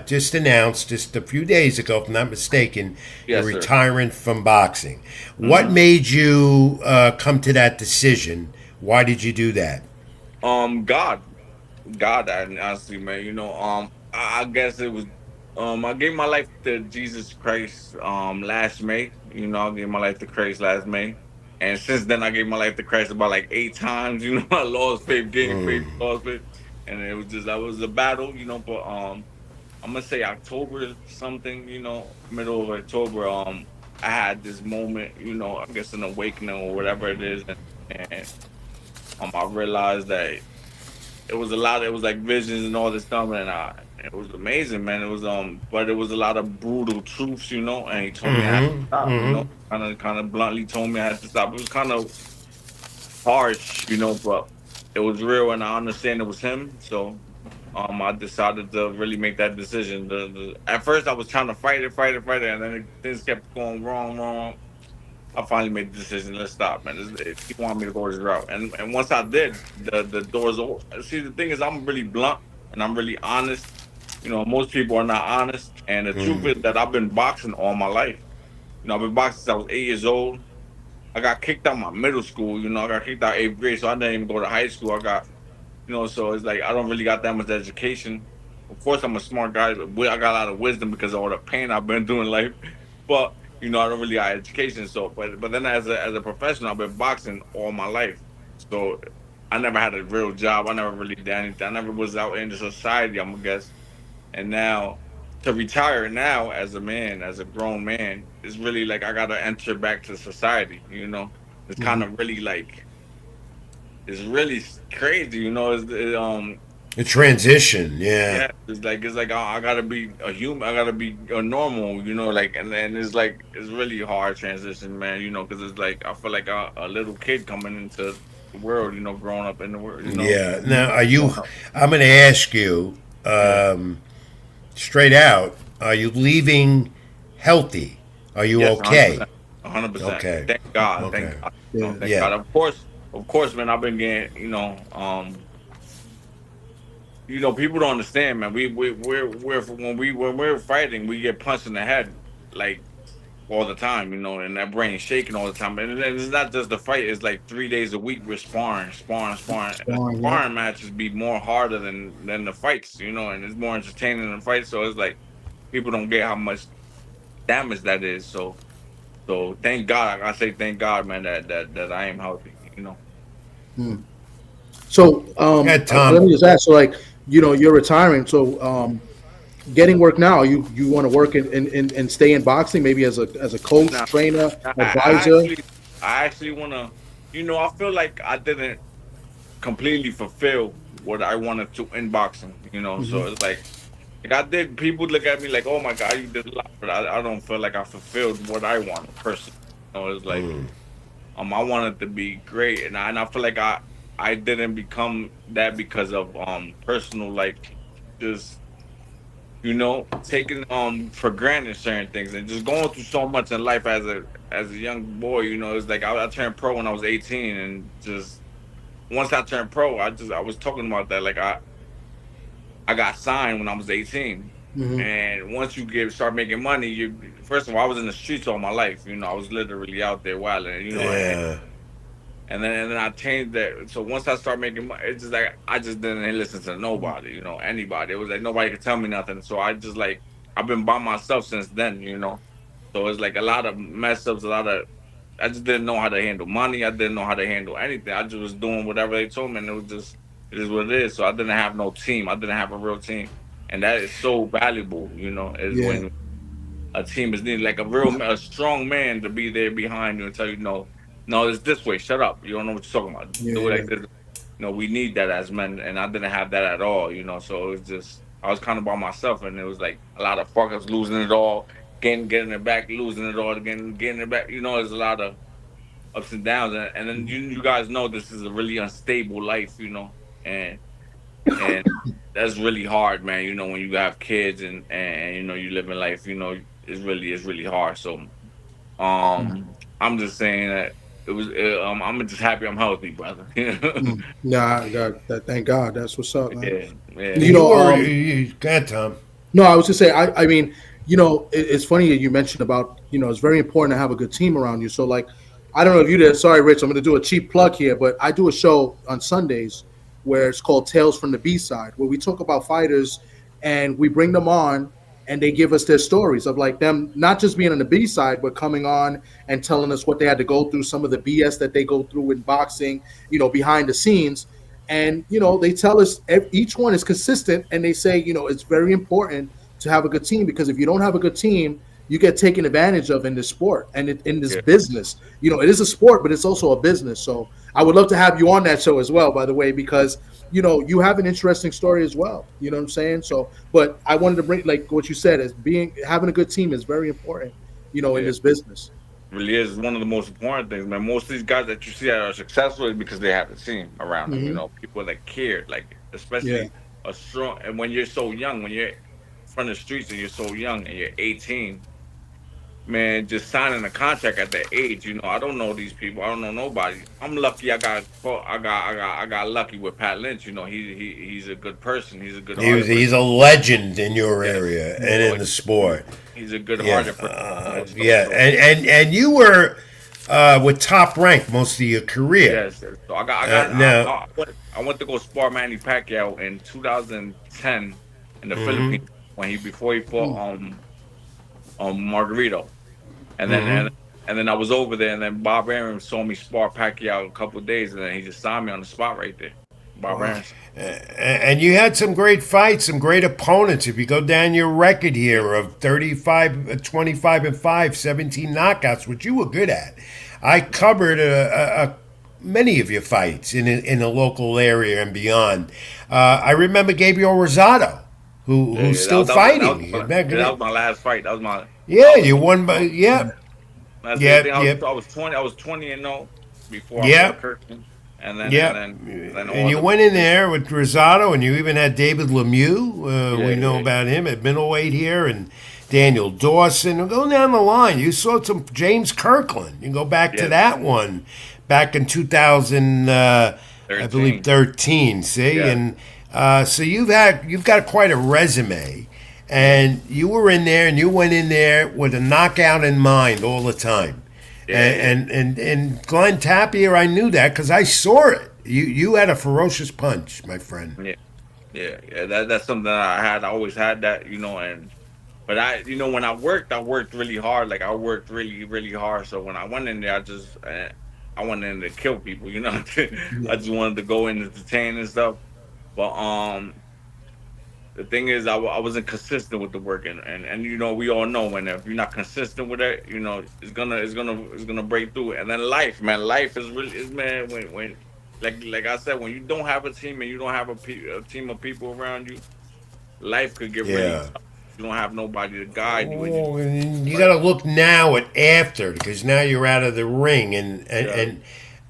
just announced just a few days ago, if I'm not mistaken, you're Yes, sir. retiring from boxing. What made you come to that decision? Why did you do that? God, God, honestly, man, I guess it was, I gave my life to Jesus Christ, last May. I gave my life to Christ last May, and since then I gave my life to Christ about like 8 times. I lost faith, gained faith, lost faith, and it was just that was a battle. But I'm gonna say October something. Middle of October. I had this moment. I guess an awakening or whatever it is, and I realized that it was a lot. It was like visions and all this stuff, and it was amazing, man. It was but it was a lot of brutal truths, And he told me I had to stop, kind of bluntly told me I had to stop. It was kind of harsh, but it was real, and I understand it was him. So, I decided to really make that decision. At first, I was trying to fight it, and then things kept going wrong. I finally made the decision. Let's stop, man. He wanted me to go this route, and once I did, the doors open. See, the thing is, I'm really blunt and I'm really honest. Most people are not honest, and the truth is that I've been boxing all my life. I've been boxing since I was 8 years old. I got kicked out of my middle school. I got kicked out eighth grade, so I didn't even go to high school. So it's like I don't really got that much education. Of course, I'm a smart guy, but I got a lot of wisdom because of all the pain I've been through in life. But I don't really got education. So, but then as a professional, I've been boxing all my life. So I never had a real job. I never really did anything. I never was out in the society. I'm gonna guess. And now to retire now as a man, as a grown man, is really like I gotta enter back to society. It's kind of really like it's really crazy. The transition, yeah. Yeah, it's like I gotta be a human. I gotta be a normal. Like and then it's like it's really hard transition, man. Because it's like I feel like a little kid coming into the world. Growing up in the world. Yeah. Now, are you? I'm going to ask you. Yeah. straight out, are you leaving healthy? Are you Yes, okay? 100%. 100%. Okay. Thank God. Okay. Thank God. Yeah. Thank Yeah. God. Of course, man. I've been getting, people don't understand, man. We're when we're fighting, we get punched in the head like all the time, and that brain shaking all the time. And then it's not just the fight; it's like 3 days a week we're sparring. And the Spawn, yeah. sparring matches be more harder than the fights, and it's more entertaining than the fights. So it's like people don't get how much damage that is. So thank God, I say thank God, man, that I am healthy. Hmm. So Yeah, let Tom. me just ask. So like you're retiring. So getting work now. You want to work and stay in boxing, maybe as a coach, Now, trainer, I advisor. actually wanna, I feel like I didn't completely fulfill what I wanted to in boxing. So Hmm. it's like I did. People look at me like, "Oh my God, you did a lot," but I don't feel like I fulfilled what I wanted personally. It's like I wanted to be great, and I feel like I didn't become that because of personal like just taking for granted certain things and just going through so much in life as a young boy. It's like I turned pro when I was 18, and just once I turned pro, I was talking about that like I got signed when I was 18. Hmm. And once you start making money, you first of all, I was in the streets all my life. I was literally out there wilding. Yeah. And then I changed that. So once I start making money, it's just like I just didn't listen to nobody. Anybody. It was like nobody could tell me nothing. So I just like I've been by myself since then. So it's like a lot of mess ups, a lot of I just didn't know how to handle money. I didn't know how to handle anything. I just was doing whatever they told me, and it is what it is. So I didn't have no team. I didn't have a real team, and that is so valuable. Is Yeah. when a team is needed, like a strong man to be there behind you and tell you, no, no, it's this way. Shut up. You don't know what you're talking about. Yeah. Do it Yeah. like this. We need that as men, and I didn't have that at all. So it was just I was kind of by myself, and it was like a lot of fuckers losing it all, getting it back, losing it all, getting it back. There's a lot of ups and downs, and then you guys know this is a really unstable life, and and that's really hard, man. When you have kids and you live in life, it's really hard. So I'm just saying that I'm just happy I'm healthy, brother. Mm. Nah, thank God. That's what's up, man. Yeah, yeah, You And know, go ahead, Tom. no, I was just say, I mean, it's funny that you mentioned about, it's very important to have a good team around you. So, like, I don't know if you did. Sorry, Rich, I'm going to do a cheap plug here, but I do a show on Sundays where it's called Tales from the B Side, where we talk about fighters and we bring them on and they give us their stories of like them not just being on the B side, but coming on and telling us what they had to go through, some of the BS that they go through in boxing, behind the scenes. And they tell us each one is consistent, and they say it's very important to have a good team, because if you don't have a good team, you get taken advantage of in this sport and in this yeah, business. It is a sport, but it's also a business. So I would love to have you on that show as well, by the way, because you have an interesting story as well. You know what I'm saying? So, but I wanted to bring, like what you said, as having a good team is very important, in yeah. this business. Really is one of the most important things, man. Most of these guys that you see that are successful is because they have a team around them. Hmm. People that care, like Yeah. especially a strong. And when you're so young, when you're from the streets and you're so young and you're 18, man, just signing a contract at that age. I don't know these people. I don't know nobody. I'm lucky. I got lucky with Pat Lynch. He's a good person. He's a good hearted person. He's a legend in your Yes. area and Yeah. in the sport. He's a good Yeah, hearted person. yeah, So and you were with Top Rank most of your career. yes, yes. So Now, I went to go spar Manny Pacquiao in 2010 in the hmm Philippines before he fought Margarito, and then hmm and then I was over there, and then Bob Arum saw me spar Pacquiao a couple of days, and then he just signed me on the spot right there. Bob Wow. Arum, and you had some great fights, some great opponents. If you go down your record yeah, here of 35, 25 and 5, 17 knockouts, which you were good at. I covered many of your fights in the local area and beyond. I remember Gabriel Rosado, yeah, who's yeah. still That fighting. was yeah, that was my last fight. That was my Yeah, I was you won by, Yeah. yep, I yep, think yep, I was 20 and 0 before I fought yep. Kirkman, Yep. and then And all you the went in there with Rosado, and you even had David Lemieux. yeah, We know yeah, about him at middleweight here, and Daniel Dawson. Go down the line. You saw some James Kirkland. You go back to yeah, that one back in 2000, I believe 13. 13. See, Yeah, and so you've got quite a resume, yeah, and you were in there, and you went in there with a knockout in mind all the time. yeah, yeah, And Glenn Tapia, I knew that because I saw it. You had a ferocious punch, my friend. yeah, yeah, yeah. That's something that I had. I always had that, and but when I worked really hard. Like I worked really, really hard. So when I went in there, I went in to kill people. I Yeah. just wanted to go in and entertain and stuff. But the thing is, I wasn't consistent with the work, and we all know when if you're not consistent with it, it's gonna break through. And then life, man, life is really is man when like I said, when you don't have a team and you don't have a team of people around you, life could get really Yeah. tough. You don't have nobody to guide you, and Oh, and you got like, to look now at after because now you're out of the ring yeah, and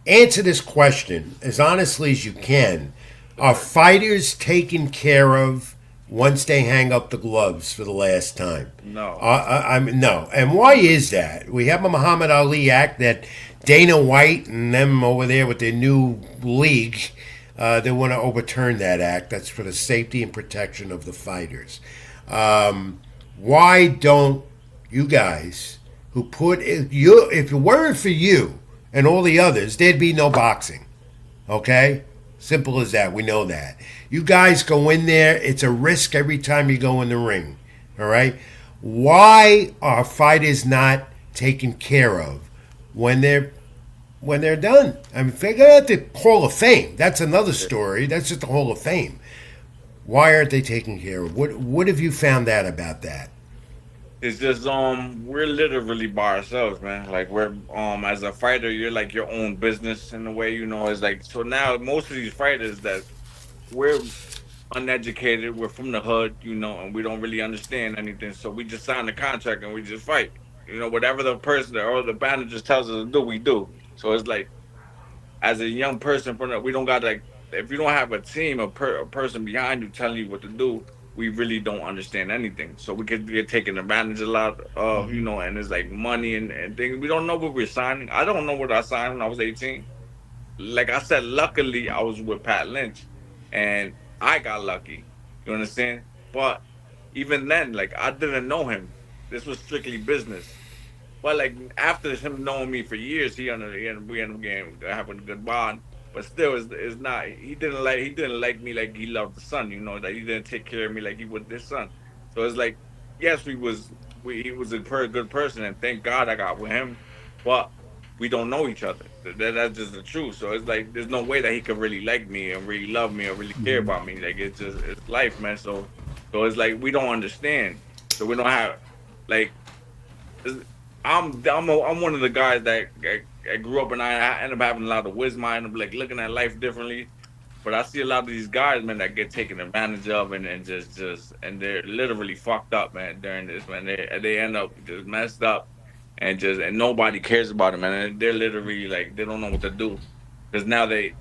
answer this question as honestly as you can. Are right. fighters taken care of once they hang up the gloves for the last time? No, I'm no. And why is that? We have a Muhammad Ali Act that Dana White and them over there with their new league, they want to overturn that act. That's for the safety and protection of the fighters. Why don't you guys who put if it weren't for you and all the others, there'd be no boxing. Okay? Simple as that. We know that. You guys go in there, it's a risk every time you go in the ring. All right? Why are fighters not taken care of when they're done? I mean, if they got at the Hall of Fame, that's another story. That's just the Hall of Fame. Why aren't they taken care of? What have you found out about that? it's just we're literally by ourselves, man. Like we're as a fighter, you're like your own business in a way. It's like so now most of these fighters that we're uneducated. We're from the hood, and we don't really understand anything. So we just sign the contract and we just fight. Whatever the person or the manager tells us to do, we do. So it's like, as a young person, we don't got like, if you don't have a team, a person behind you telling you what to do, we really don't understand anything. So we could get taken advantage a lot of, and it's like money and things. We don't know what we're signing. I don't know what I signed when I was 18. Like I said, luckily I was with Pat Lynch, and I got lucky. You understand? But even then, like I didn't know him. This was strictly business. But like after him knowing me for years, we ended up getting having a good bond. But still, is not. He didn't like me like he loved the son. That he didn't take care of me like he would this son. So it's like, yes, he was a very good person, and thank God I got with him. But we don't know each other. That's just the truth. So it's like there's no way that he could really like me and really love me or really care about me. Like it's life, man. So it's like we don't understand. So we don't have like is- I'm one of the guys that I grew up and I end up having a lot of wisdom. I end up like looking at life differently. But I see a lot of these guys, man, that get taken advantage of and just and they're literally fucked up, man, during this, man. They end up just messed up and nobody cares about them, man. And they're literally like they don't know what to do because now they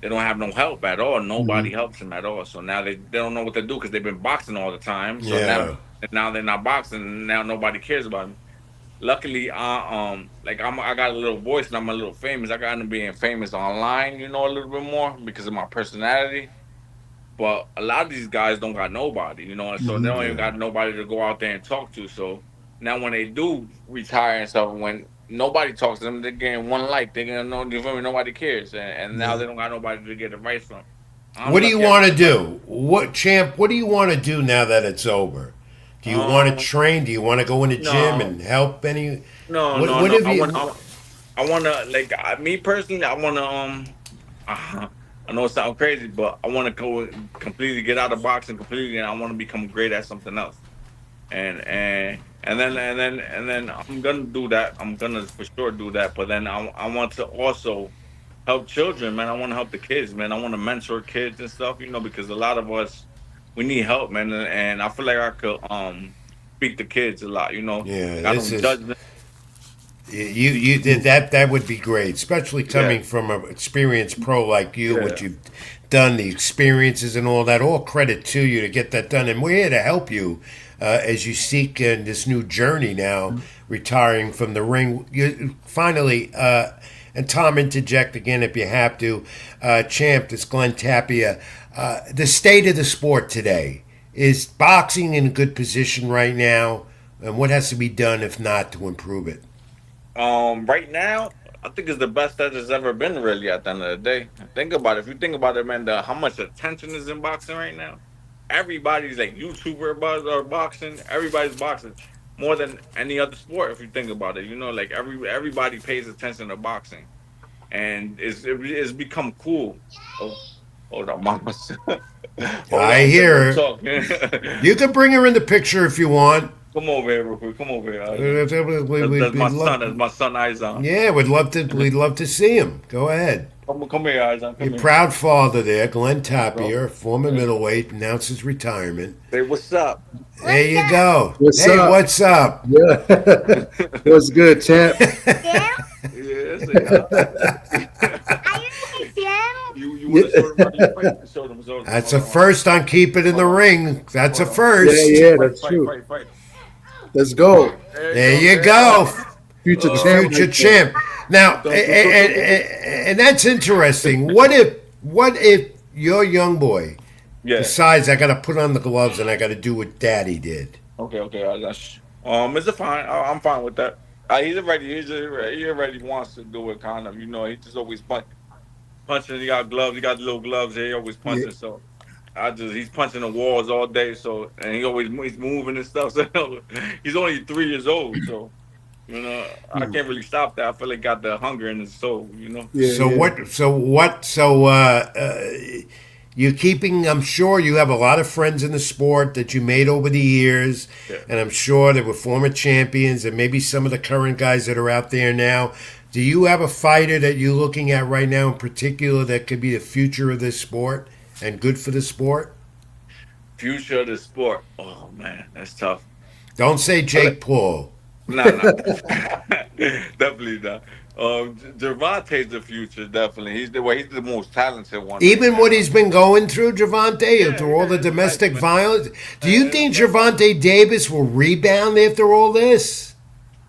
don't have no help at all. Nobody helps them at all. So now they don't know what to do because they've been boxing all the time. So Yeah. now they're not boxing. And now nobody cares about them. Luckily, like I got a little voice and I'm a little famous. I got into being famous online, a little bit more because of my personality. But a lot of these guys don't got nobody, and so they don't even Yeah. got nobody to go out there and talk to. So now when they do retire and stuff, when nobody talks to them, they're getting one like. They're gonna know, you feel me? Nobody cares, and now Yeah. they don't got nobody to get advice from. I'm What do you lucky. I want to got somebody. do? What champ? What do you want to do now that it's over? Do you want to Um, train? Do you want to go in the gym no, and help any? no, What no, What no. have you? I want to like me personally. I want to I know it sounds crazy, but I want to go completely get out of boxing completely, and I want to become great at something else. And then I'm gonna do that. I'm gonna for sure do that. But then I want to also help children, man. I want to help the kids, man. I want to mentor kids and stuff, because a lot of us we need help, man. And I feel like I could speak to kids a lot, Yeah, Like I this don't is judge them. You did that. That would be great, especially Yeah, coming from an experienced pro like you. What yeah. you've done, the experiences and all that. All credit to you to get that done, and we're here to help you as you seek this new journey now, retiring from the ring. You finally. And Tom, interject again if you have to. Champ, this Glenn Tapia. The state of the sport today is boxing in a good position right now, and what has to be done if not to improve it. Right now, I think it's the best that it's ever been. Really, at the end of the day, think about it. If you think about it, man, how much attention is in boxing right now? Everybody's like YouTuber buzz or boxing. Everybody's boxing more than any other sport. If you think about it, like everybody pays attention to boxing, and it's become cool. Oh, hold on, mama. Hold I on, let me hear. talk. You can bring her in the picture if you want. Come over here real quick. Come over here, Isaac. That's We'd my love. son. That's my son, Isaac. Yeah, we'd love to. We'd love to see him. Go ahead. Come here, Isaac. Your Come here. proud father there, Glenn Bro. Tapia, former middleweight, announces retirement. Say what's up. There you go. What's Hey, up? what's up? Yeah. What's good, champ? Yeah, say you want to show them how you fight? Show them. Show them. That's Hold a on. first on Keep It in the Hold on. Ring. That's a Hold on. Yeah, first. yeah, Fight, that's fight, true. fight, fight. Let's go. There you There go. Future Uh, champ. Future right there. champ. Now, and that's interesting. What if your young boy Yeah. decides I got to put on the gloves and I got to do what Daddy did? Okay. Okay. Is it fine? I'm fine with that. He's already. He already wants to do it. Kind of. He just always punching. He got gloves. He got little gloves. He always Yeah, punching. So he's punching the walls all day. So and he's moving and stuff. So he's only 3 years old. So I can't really stop that. I feel like got the hunger in his soul. yeah, So yeah. what? So what? So you're keeping. I'm sure you have a lot of friends in the sport that you made over the years, Yeah. and I'm sure they were former champions, and maybe some of the current guys that are out there now. Do you have a fighter that you're looking at right now in particular that could be the future of this sport and good for the sport? Future of the sport. Oh man, that's tough. Don't say I like, Jake Paul. nah, nah, definitely not. Gervonta's the future. Definitely, he's the most talented one right Even what now. he's been going through, Javante, Yeah, through all yeah, the his life, domestic man. violence, do you His think life. Javante Davis will rebound after all this?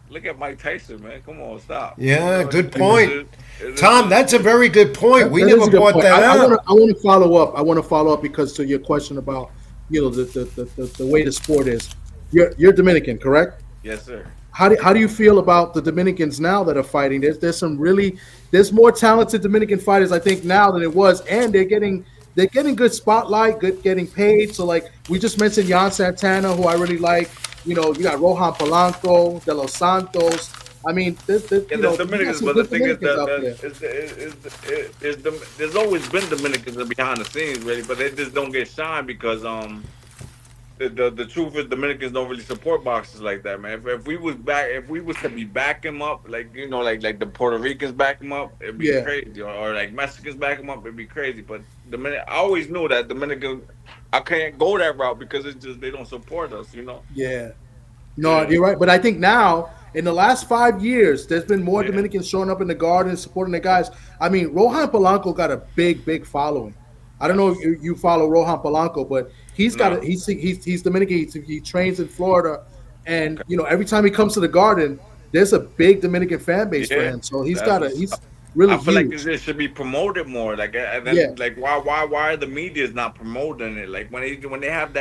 Look at Mike Tyson, man. Come on, stop. Yeah, good It is. point. It is Tom, what it that's a is. very good point. That, We that is never a good brought point. that up. I want to follow up. I want to follow up because to your question about the way the sport is. You're Dominican, correct? Yes, sir. How do you feel about the Dominicans now that are fighting? There's some really there's more talented Dominican fighters I think now than it was, and they're getting good spotlight, good getting paid. So like we just mentioned, Jan Santana, who I really like. You got Rohan Polanco, De Los Santos. I mean, Yeah, the you got Dominicans, some but the good thing is Dominicans that out there. there's always been Dominicans behind the scenes, really, but they just don't get shine because the truth is Dominicans don't really support boxers like that, man. If we was to be back him up, like like the Puerto Ricans back him up, it'd be Yeah, crazy, or like Mexicans back him up, it'd be crazy. But I always knew that Dominican, I can't go that route because it's just they don't support us. yeah. No, Yeah, you're right. But I think now, in the last 5 years, there's been more yeah, Dominicans showing up in the garden supporting the guys. I mean, Rohan Polanco got a big, big following. I don't know if yes, you follow Rohan Polanco, but he's got a no, he's Dominican. He trains in Florida, and okay, every time he comes to the garden, there's a big Dominican fan base for yeah, him. So that's what's he's really I feel like huge. it should be promoted more. Like, and Yeah, then like, why are the media's not promoting it? Like when they have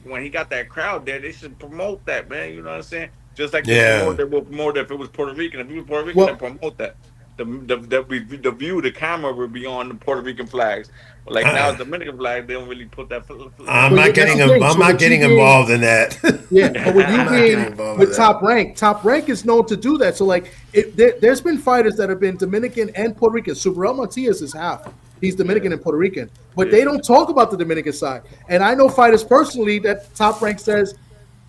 when he got that crowd there, they should promote that, man. You know what I'm saying? Just like Yeah. they will promote it if it was Puerto Rican. If it was Puerto Rican, they well, promote that. The view, the camera would be on the Puerto Rican flags. But like now, the Dominican flag, they don't really put that. I'm yeah, not that's getting. the thing. I'm So not with you getting being involved in that. Yeah, but with you I'm not getting being involved with with that. Top Rank is known to do that. So like, there's been fighters that have been Dominican and Puerto Rican. Subriel Matias is half. He's Yeah, Dominican and Puerto Rican, but they yeah, don't talk about the Dominican side. And I know fighters personally that Top Rank says,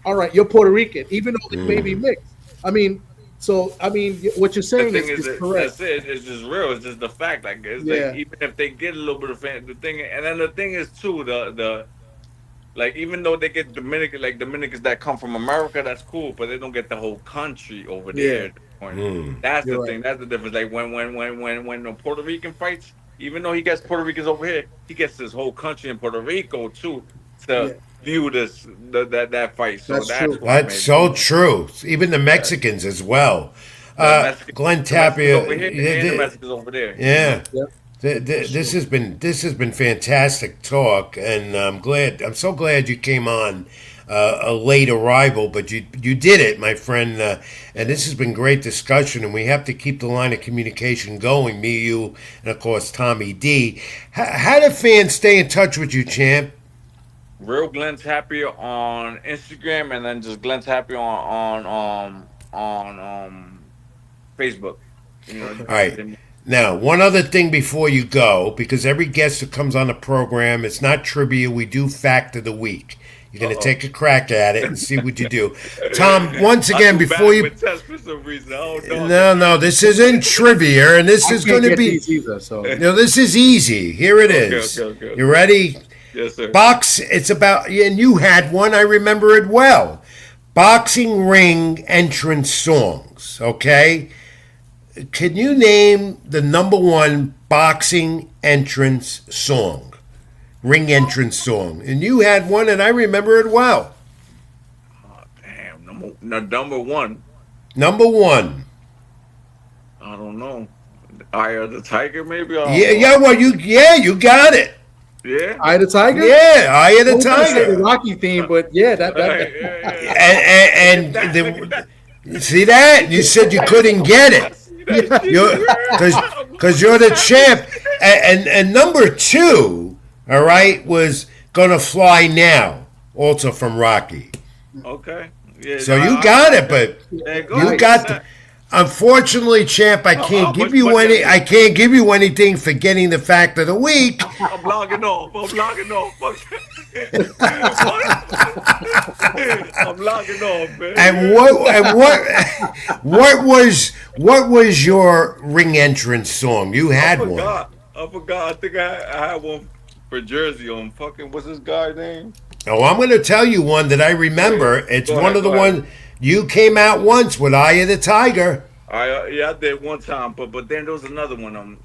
"All right, you're Puerto Rican," even though they may be mixed. I mean, what you're the saying thing is is that correct. that's it. It's just real. It's just the fact. Like it's like Yeah, even if they get a little bit of the thing, and then the thing is too the like even though they get Dominican like Dominicans that come from America, that's cool, but they don't get the whole country over yeah, there. That's the You're right. thing. That's the difference. Like when the Puerto Rican fights, even though he gets Puerto Ricans over here, he gets this whole country in Puerto Rico too to Yeah, view that fight. So that's that's true. why That's maybe, so true. Even the Mexicans as well. the Mexicans, Glenn the Mexicans Tapia, over here and the Mexicans over there. yeah. Yeah, that's This true. has been fantastic talk, and I'm so glad you came on a late arrival, but you did it, my friend. And this has been great discussion, and we have to keep the line of communication going. Me, you, and of course Tommy D. How do fans stay in touch with you, champ? Real Glenn Tapia on Instagram, and then just Glenn Tapia on Facebook. You know, you Okay. All can right. hit me. Now, one other thing before you go, because every guest that comes on the program, it's not trivia. We do fact of the week. You're Uh going to oh. take a crack at it and see what you do. Tom, once I again, do before bad you. with tests for some reason. I don't know. No, this isn't trivia, and this I is going can't to get be. these either. So No, this is easy. Here it Okay, is. okay. You ready? Yes, sir. It's about, and you had one, I remember it well. Boxing ring entrance songs, okay? Can you name the number one boxing entrance song? Ring entrance song. And you had one, and I remember it well. Oh, damn, number one. Number one. I don't know. Eye of the Tiger, maybe. I don't Yeah, know. you got it. Yeah. Eye of the Tiger. Yeah, Eye of I the was gonna say the Tiger. Rocky theme, but yeah, Right, that yeah. And, Look at that, look at that. see that? You said you couldn't get it. See that shit? You're because you're the champ. And number two, all right, was Gonna Fly Now, also from Rocky. Okay. Yeah. So you got it, but There you go. you Nice. got the. Unfortunately, champ, I can't give you but- any. I can't give you anything for getting the fact of the week. I'm logging off. I'm logging off. Fuck. I'm logging off, man. What was your ring entrance song? You had one. I forgot. I think I had one for Jersey on fucking what's this guy's name? Oh, I'm going to tell you one that I remember. It's Go one ahead, of the go ahead. ones you came out once with Eye of the Tiger. I did one time, but then there was another one.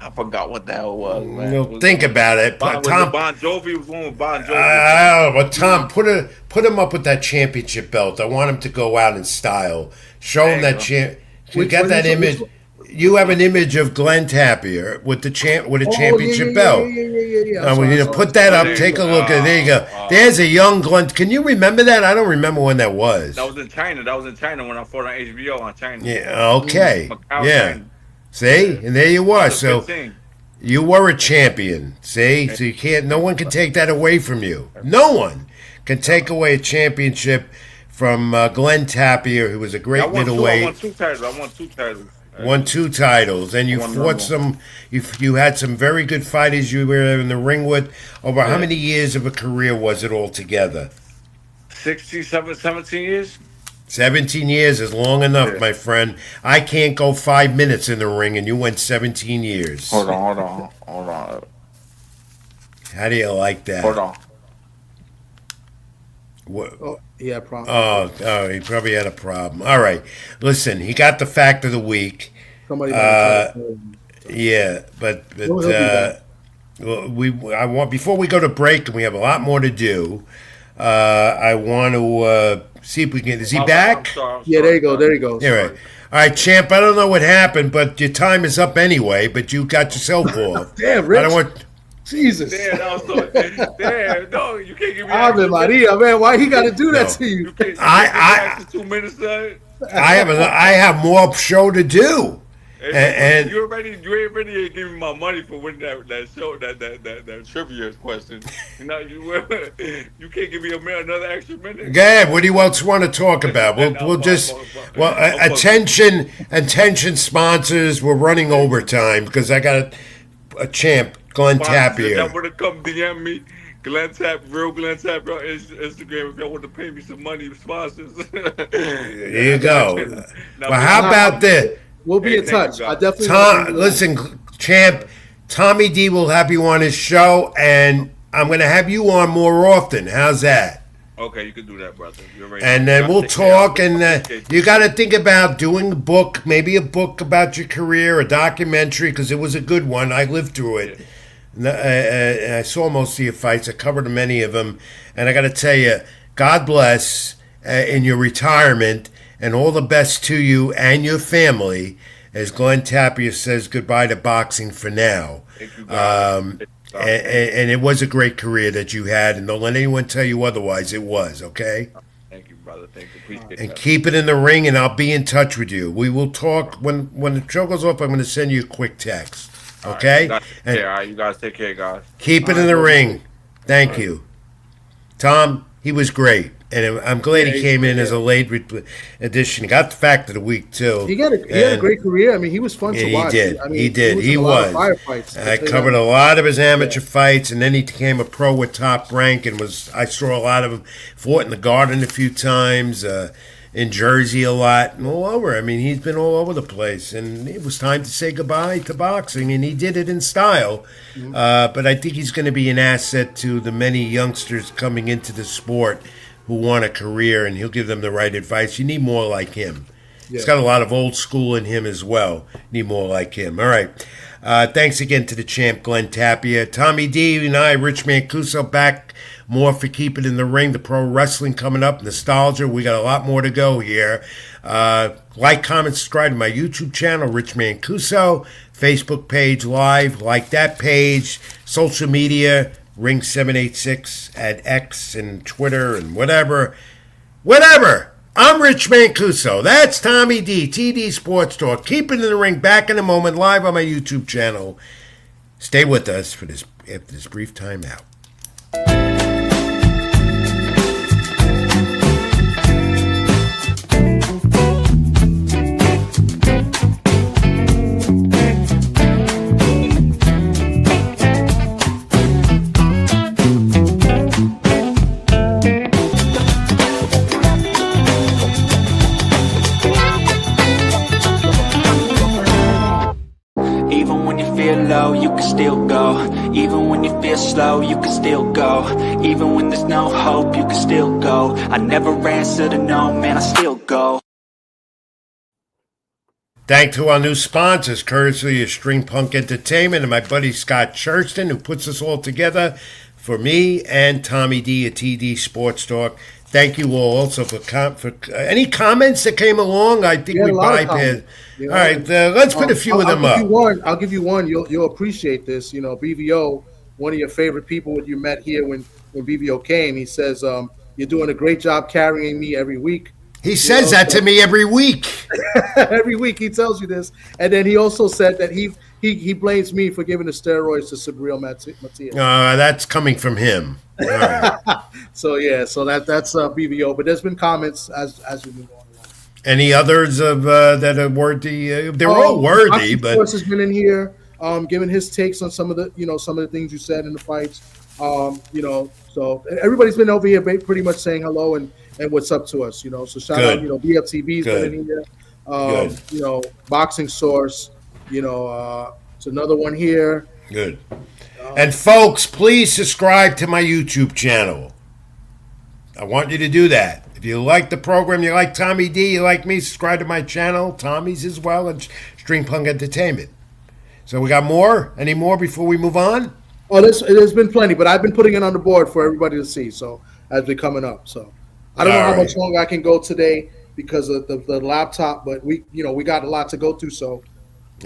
I forgot what the hell it was, man. You'll think about it. Was Tom, it Bon Jovi? It was one with Bon Jovi. but Tom, put him up with that championship belt. I want him to go out in style. Show him There you that go. champ. You Which got one that is it? image. Which one? You have an image of Glenn Tapia with the championship yeah, belt. Yeah. We need to put that up. Take a look. There you go. There's a young Glenn. Can you remember that? I don't remember when that was. That was in China. That was in China when I fought on HBO on China. Yeah. Okay. Macau, Yeah. China. See, and there you are. So 15. you were a champion. See, so you can't. No one can take that away from you. No one can take away a championship from Glenn Tapia, who was a I great won middleweight. two titles. I won two titles. Won two titles, and you Won fought number. some. You had some very good fighters. You were in the ring with. Over how Yeah. many years of a career was it altogether? 17 years. 17 years is long enough, Yeah. my friend. I can't go 5 minutes in the ring, and you went 17 years. Hold on. How do you like that? Hold on. What? Oh, yeah, probably. Oh, he probably had a problem. All right, listen, he got the fact of the week. Somebody might have tried to- Yeah, but He'll be back. well, I want before we go to break, and we have a lot more to do. I want to see if we can. Is he back? I'm sorry. Yeah, there you go. There you go. Yeah, right. All right, champ. I don't know what happened, but your time is up anyway. But you got yourself off. Damn, I Rich. don't want. Jesus. Damn, that was so. Damn, no, you can't give me. Ave Maria, man. Why he got to do that No. to you? You can't I- give me 2 minutes, son. I have more show to do. And- you already gave me my money for winning that show that trivia question. You know you can't give me another extra minute. Go ahead. What do you else want to talk about? We'll just attention sponsors. We're running overtime because I got a champ, Glenn Y'all Tapia. want to come DM me, Glenn Tap, real Glenn Tap on Instagram if y'all want to pay me some money, sponsors. There you go. Now, Well, how about this? We'll be Hey, in thank touch. you, I guys. definitely. Tom, listen, champ. Tommy D will have you on his show, and I'm going to have you on more often. How's that? Okay, you can do that, brother. You already know. And You then gotta we'll take care. talk. I And appreciate you you. got to think about doing a book, maybe a book about your career, a documentary, because it was a good one. I lived through Yeah. it. I saw most of your fights. I covered many of them. And I got to tell you, God bless in your retirement and all the best to you and your family as Glenn Tapia says goodbye to boxing for now. Thank you, God. Um, God. and it was a great career that you had, and don't let anyone tell you otherwise. It was, okay? Thank you, brother. Thank you. All right. Appreciate And that. keep it in the ring, and I'll be in touch with you. We will talk when the show goes off. I'm going to send you a quick text, All right. You okay? guys take And care. All right. You guys take care, guys. keep All it in right, the bro. You too. ring. All Thank right. you. Tom, he was great. And I'm glad Yeah, he came in as yeah. a late addition. He got the fact of the week, too. He had a And great career. I mean, he was fun to he watch. did. I He mean, he did. was in He a lot of was. firefights. I I tell you that covered a much. lot of his Yeah. amateur fights, and then he became a pro with Top Rank, and I saw a lot of him. Fought in the Garden a few times, in Jersey a lot, and all over. I mean, he's been all over the place, and it was time to say goodbye to boxing, and he did it in style. Mhm. But I think he's going to be an asset to the many youngsters coming into the sport who want a career, and he'll give them the right advice. You need more like him. He's Yeah. got a lot of old school in him as well. Need more like him. All right. Thanks again to the champ, Glenn Tapia. Tommy D and I, Rich Mancuso, back more for Keep It in the Ring. The pro wrestling coming up. Nostalgia. We got a lot more to go here. Like, comment, subscribe to my YouTube channel, Rich Mancuso. Facebook page live. Like that page. Social media, Ring786 at X and Twitter and whatever. Whatever. I'm Rich Mancuso. That's Tommy D, TD Sports Talk. Keep it in the ring. Back in a moment, live on my YouTube channel. Stay with us for this after this brief time out. Even when you feel low, you can still go. Even when you feel slow, you can still go. Even when there's no hope, you can still go. I never answer to no, man, I still go. Thanks to our new sponsors, courtesy of String Punk Entertainment and my buddy Scott Churston, who puts us all together for me and Tommy D at TD Sports Talk. Thank you all also for any comments that came along. I think We had we a lot of bypassed. comments, All right, let's put a few of them I'll up. give you one. I'll give you one. You'll appreciate this. You know, BVO, one of your favorite people that you met here when BVO came. He says, "You're doing a great job carrying me every week." He You says know, that to me every week. every week he tells you this, and then he also said that he blames me for giving the steroids to Sabril Matias. That's coming from him. All right. So yeah, so that's BVO. But there's been comments as we've been going along. Any others of that are worthy? They're all worthy, Of but course has been in here, giving his takes on some of the things you said in the fights. So everybody's been over here pretty much saying hello and what's up to us. So shout out, Good. BFTV's Good. been in here. Good. Boxing Source. It's another one here. good. And folks, please subscribe to my YouTube channel. I want you to do that. If you like the program, you like Tommy D, you like me, subscribe to my channel, Tommy's as well, and String Punk Entertainment. So we got more? Any more before we move on? Oh, there's been plenty, but I've been putting it on the board for everybody to see. So as we're coming up, so I don't know how much longer I can go today because of the laptop, but we got a lot to go through. So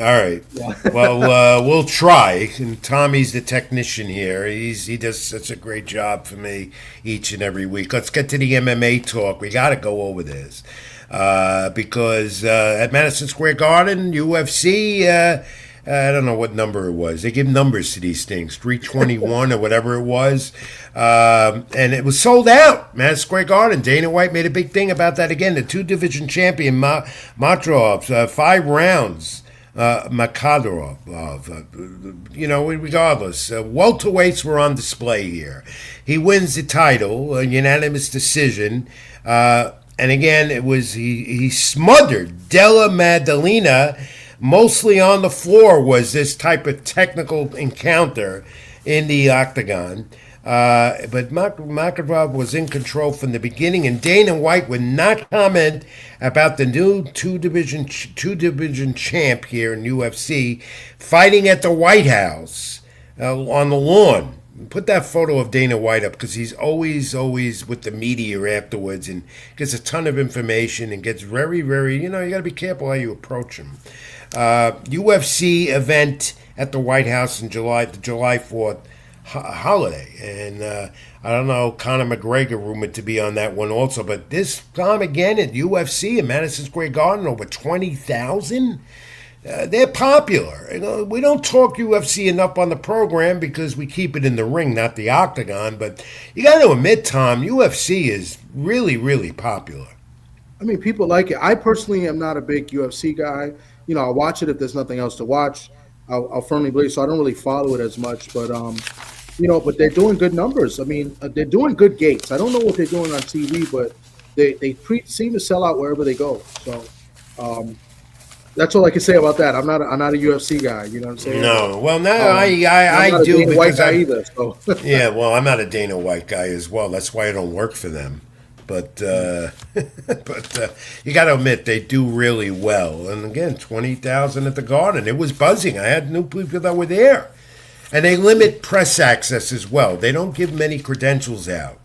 all right. yeah. Well, we'll try. And Tommy's the technician here. He does such a great job for me each and every week. Let's get to the MMA talk. We got to go over this because at Madison Square Garden, UFC. I don't know what number it was. They give numbers to these things, 321 or whatever it was. And it was sold out, Madison Square Garden. Dana White made a big thing about that again. The two-division champion, Matrov, 5 rounds. Makadorov, regardless. Welterweights were on display here. He wins the title, a unanimous decision. And again, it was he smothered Della Maddalena. Mostly on the floor was this type of technical encounter in the octagon. But Makarov was in control from the beginning, and Dana White would not comment about the new two division champ here in UFC fighting at the White House on the lawn. Put that photo of Dana White up because he's always with the media afterwards and gets a ton of information and gets very, very, you got to be careful how you approach him. UFC event at the White House in the July 4th holiday. And I don't know, Conor McGregor rumored to be on that one also. But this time again at UFC in Madison Square Garden, over 20,000. They're popular. We don't talk UFC enough on the program because we keep it in the ring, not the octagon. But you got to admit, Tom, UFC is really, really popular. I mean, people like it. I personally am not a big UFC guy. I'll watch it if there's nothing else to watch. I'll firmly believe, so I don't really follow it as much. But they're doing good numbers. I mean, they're doing good gates. I don't know what they're doing on TV, but they seem to sell out wherever they go. So that's all I can say about that. I'm not a UFC guy. You know what I'm saying? No, well, no, I do because I either. So yeah, well, I'm not a Dana White guy as well. That's why I don't work for them. But you got to admit they do really well. And again, 20,000 at the Garden. It was buzzing. I had new people that were there. And they limit press access as well. They don't give many credentials out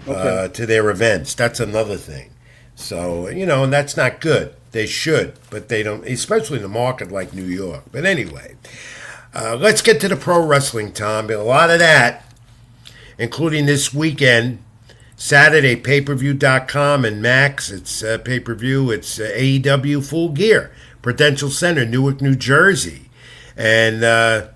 to their events. That's another thing. So, and that's not good. They should, but they don't, especially in a market like New York. But anyway, let's get to the pro wrestling, Tom. A lot of that, including this weekend, Saturday, payperview.com and Max. It's pay-per-view. It's AEW Full Gear, Prudential Center, Newark, New Jersey. And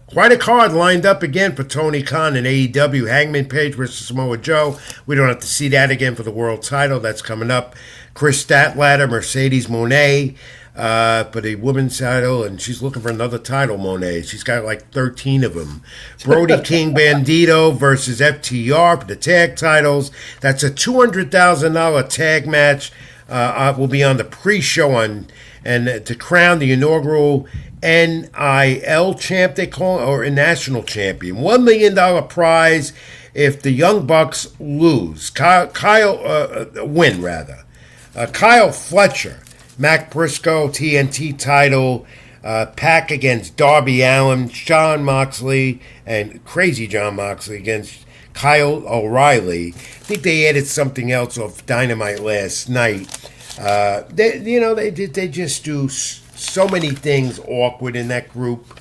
quite a card lined up again for Tony Khan and AEW. Hangman Page versus Samoa Joe. We don't have to see that again for the world title. That's coming up. Chris Statlander, Mercedes Moné for the women's title. And she's looking for another title, Moné. She's got like 13 of them. Brody King Bandito versus FTR for the tag titles. That's a $200,000 tag match. Will be on the pre-show and to crown the inaugural NIL champ, they call it, or a national champion. $1 million prize if the Young Bucks lose. Win, rather. Kyle Fletcher, Mac Briscoe, TNT title. Pac against Darby Allin, John Moxley, and Crazy John Moxley against Kyle O'Reilly. I think they added something else off Dynamite last night. They just do so many things awkward in that group.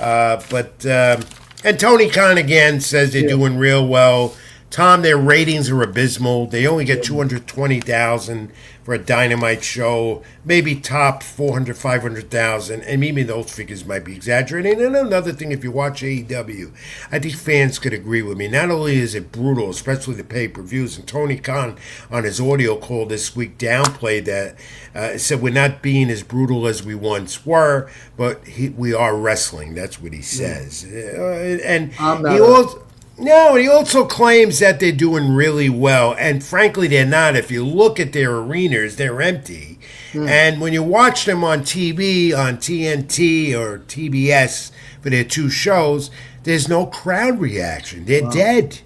And Tony Khan again says they're doing real well. Tom, their ratings are abysmal. They only get 220,000 for a Dynamite show, maybe top 400, 500,000, and maybe those figures might be exaggerating. And another thing, if you watch AEW, I think fans could agree with me. Not only is it brutal, especially the pay-per-views, and Tony Khan on his audio call this week downplayed that, said we're not being as brutal as we once were, but we are wrestling. That's what he says. And he also... No, he also claims that they're doing really well, and frankly, they're not. If you look at their arenas, they're empty. And when you watch them on TV, on TNT or TBS for their two shows, there's no crowd reaction. They're dead.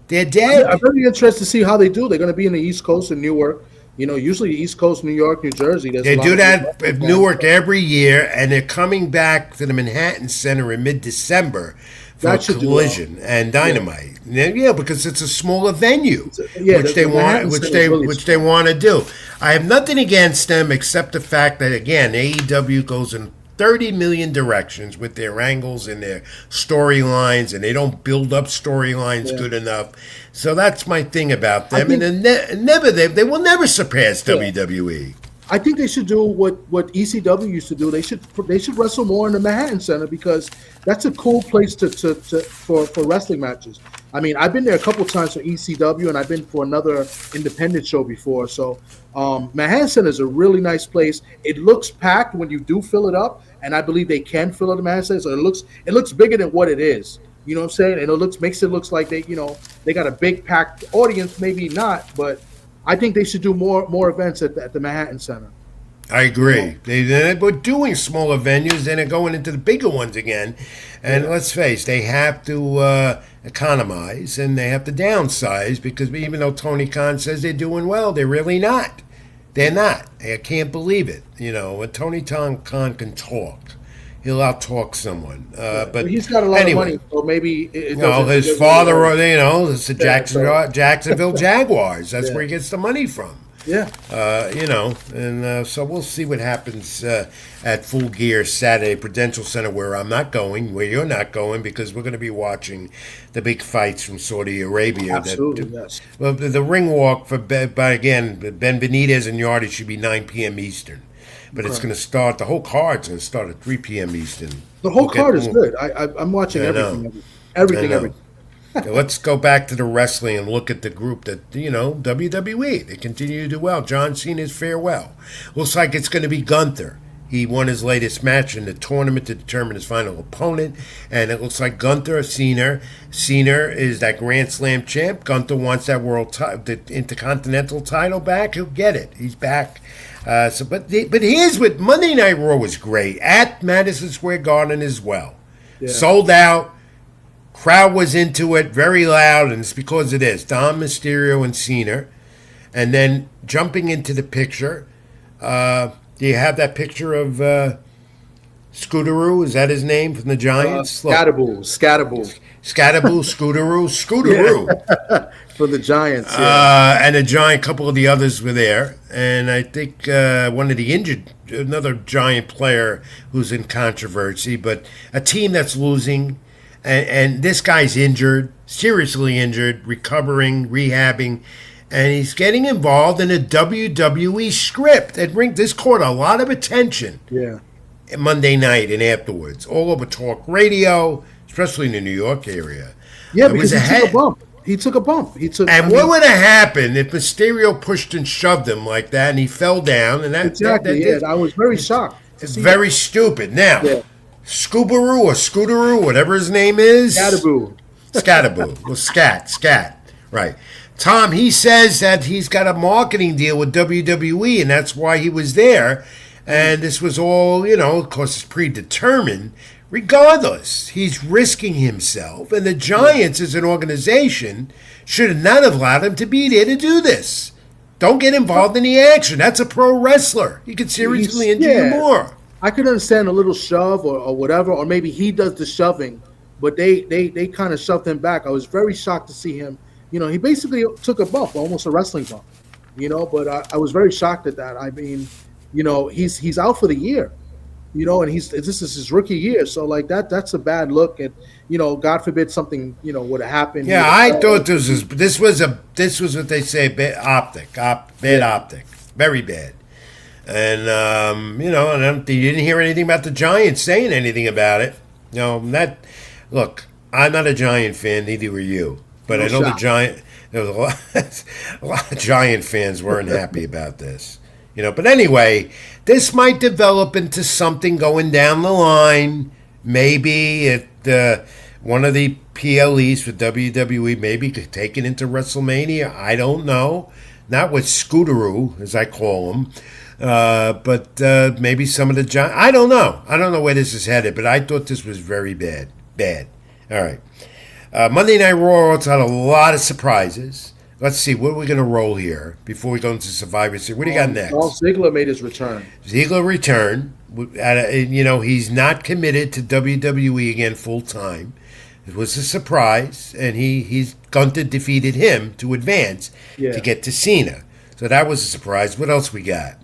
They're dead. I'm very interested to see how they do. They're going to be in the East Coast in Newark. Usually East Coast, New York, New Jersey. They do that at Newark every year, and they're coming back to the Manhattan Center in mid-December for Collision and Dynamite. Yeah, because it's a smaller venue, which they want to do. I have nothing against them except the fact that again, AEW goes in 30 million directions with their angles and their storylines, and they don't build up storylines good enough. So that's my thing about them, and they will never surpass WWE. I think they should do what ECW used to do. They should wrestle more in the Manhattan Center because that's a cool place for wrestling matches. I mean, I've been there a couple times for ECW, and I've been for another independent show before. So Manhattan Center is a really nice place. It looks packed when you do fill it up, and I believe they can fill it in Manhattan Center. So it looks bigger than what it is. You know what I'm saying? And it makes it look like they got a big packed audience. Maybe not, but I think they should do more events at the Manhattan Center. I agree. They were doing smaller venues, then they're going into the bigger ones again. And let's face, they have to economize and they have to downsize because even though Tony Khan says they're doing well, they're really not. They're not. I can't believe it. When Tony Khan can talk, he'll out-talk someone. But he's got a lot of money, so maybe his father, it's the Jacksonville Jaguars. That's where he gets the money from. Yeah. So we'll see what happens at Full Gear Saturday, Prudential Center, where I'm not going, where you're not going, because we're going to be watching the big fights from Saudi Arabia. Absolutely, yes. Well, the ring walk for Benavidez and Yardy should be 9 p.m. Eastern. But it's going to start, the whole card's going to start at 3 p.m. Eastern. The whole card is good. I'm watching everything. Everything. Let's go back to the wrestling and look at the group that, WWE. They continue to do well. John Cena's farewell. Looks like it's going to be Gunther. He won his latest match in the tournament to determine his final opponent. And it looks like Gunther, Cena is that Grand Slam champ. Gunther wants that the Intercontinental title back. He'll get it. He's back. But here's what Monday Night Raw was great. At Madison Square Garden as well. Yeah. Sold out. Crowd was into it, very loud, and it's because of this. Dom Mysterio and Cena. And then jumping into the picture, do you have that picture of Scooteroo? Is that his name from the Giants? Scatterboo. Scooteroo. For the Giants, and a Giant, couple of the others were there. And I think one of the another Giant player who's in controversy, but a team that's losing. And this guy's injured, seriously injured, recovering, rehabbing, and he's getting involved in a WWE script. This caught a lot of attention. Yeah. Monday night and afterwards, all over talk radio, especially in the New York area. Yeah, because he took a bump. What would have happened if Mysterio pushed and shoved him like that, and he fell down? And I was very shocked. It's very stupid. Now. Yeah. Scoobaroo or Scooteroo, whatever his name is. Scataboo. Well, Scat. Right. Tom, he says that he's got a marketing deal with WWE, and that's why he was there. And this was all, of course, it's predetermined. Regardless, he's risking himself. And the Giants, as an organization, should not have allowed him to be there to do this. Don't get involved in the action. That's a pro wrestler. He could seriously injure you more. I could understand a little shove or whatever, or maybe he does the shoving, but they kind of shoved him back. I was very shocked to see him. He basically took a bump, almost a wrestling bump. But I was very shocked at that. I mean, he's out for the year. And this is his rookie year, so like that's a bad look. And God forbid something would have happened. Yeah, I thought this was what they say bad optic, very bad. And, and you didn't hear anything about the Giants saying anything about it. Look, I'm not a Giant fan, neither were you. But I know there was a lot of Giant fans weren't happy about this. But anyway, this might develop into something going down the line. Maybe one of the PLEs for WWE, maybe taken into WrestleMania. I don't know. Not with Scooteroo, as I call him. But maybe some of the Giants. I don't know. I don't know where this is headed, but I thought this was very bad. All right. Monday Night Raw also had a lot of surprises. Let's see, what are we going to roll here before we go into Survivor Series? What do you got next? Ziggler made his return. Ziggler returned. He's not committed to WWE again full time. It was a surprise, and Gunther defeated him to advance to get to Cena. So that was a surprise. What else we got?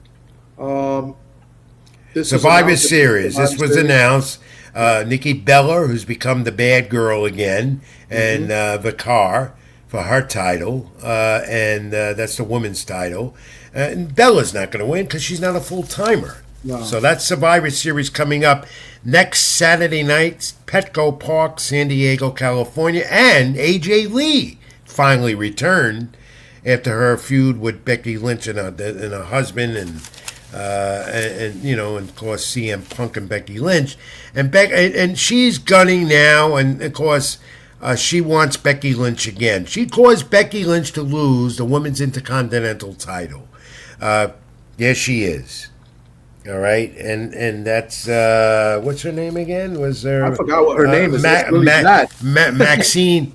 Survivor Series. This was announced. Nikki Bella, who's become the bad girl again, and Vicar for her title, and that's the women's title. And Bella's not going to win because she's not a full-timer. No. So that's Survivor Series coming up next Saturday night, Petco Park, San Diego, California. And AJ Lee finally returned after her feud with Becky Lynch and her husband, and of course CM Punk and Becky Lynch, and she's gunning now, and of course she wants Becky Lynch again. She caused Becky Lynch to lose the Women's Intercontinental title. There she is. All right, and that's what's her name again? Was I there forgot what her name is. That's really bad. Maxine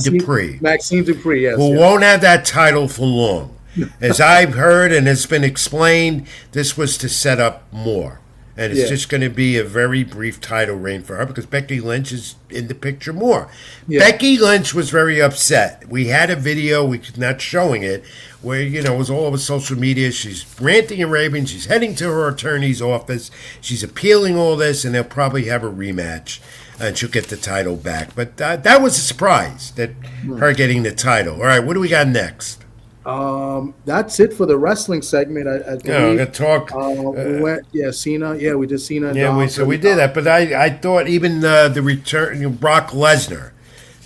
Dupree, Maxine Dupree. Yes, who yes. won't have that title for long. As I've heard and has been explained, this was to set up more. And it's Yeah, just going to be a very brief title reign for her because Becky Lynch is in the picture more. yeah. Becky Lynch was very upset. We had a video, we're not showing it, where, it was all over social media. She's ranting and raving. She's heading to her attorney's office. She's appealing all this, and they'll probably have a rematch. And she'll get the title back. But that was a surprise, that her getting the title. All right, what do we got next? That's it for the wrestling segment. I I'm believe. going to talk. We went, Cena. Yeah, we did Cena. And Yeah, Dom. we did that, but I thought even the return, Brock Lesnar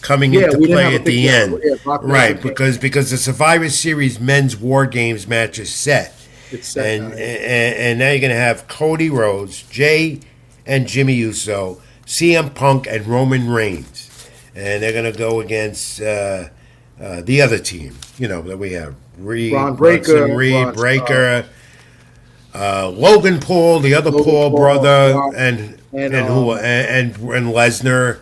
coming Yeah, into we didn't have play a at the picture. end, Yeah, Brock Lesnar right? came. Because the Survivor Series men's War Games match is set, It's set and now, and now you're gonna have Cody Rhodes, Jay, and Jimmy Uso, CM Punk, and Roman Reigns, and they're gonna go against the other team, that we have. Braun Breaker, Bronson Reed, Braun, Breaker, Logan Paul, the other Logan Paul Paul, brother, Brock, and and, who and Lesnar.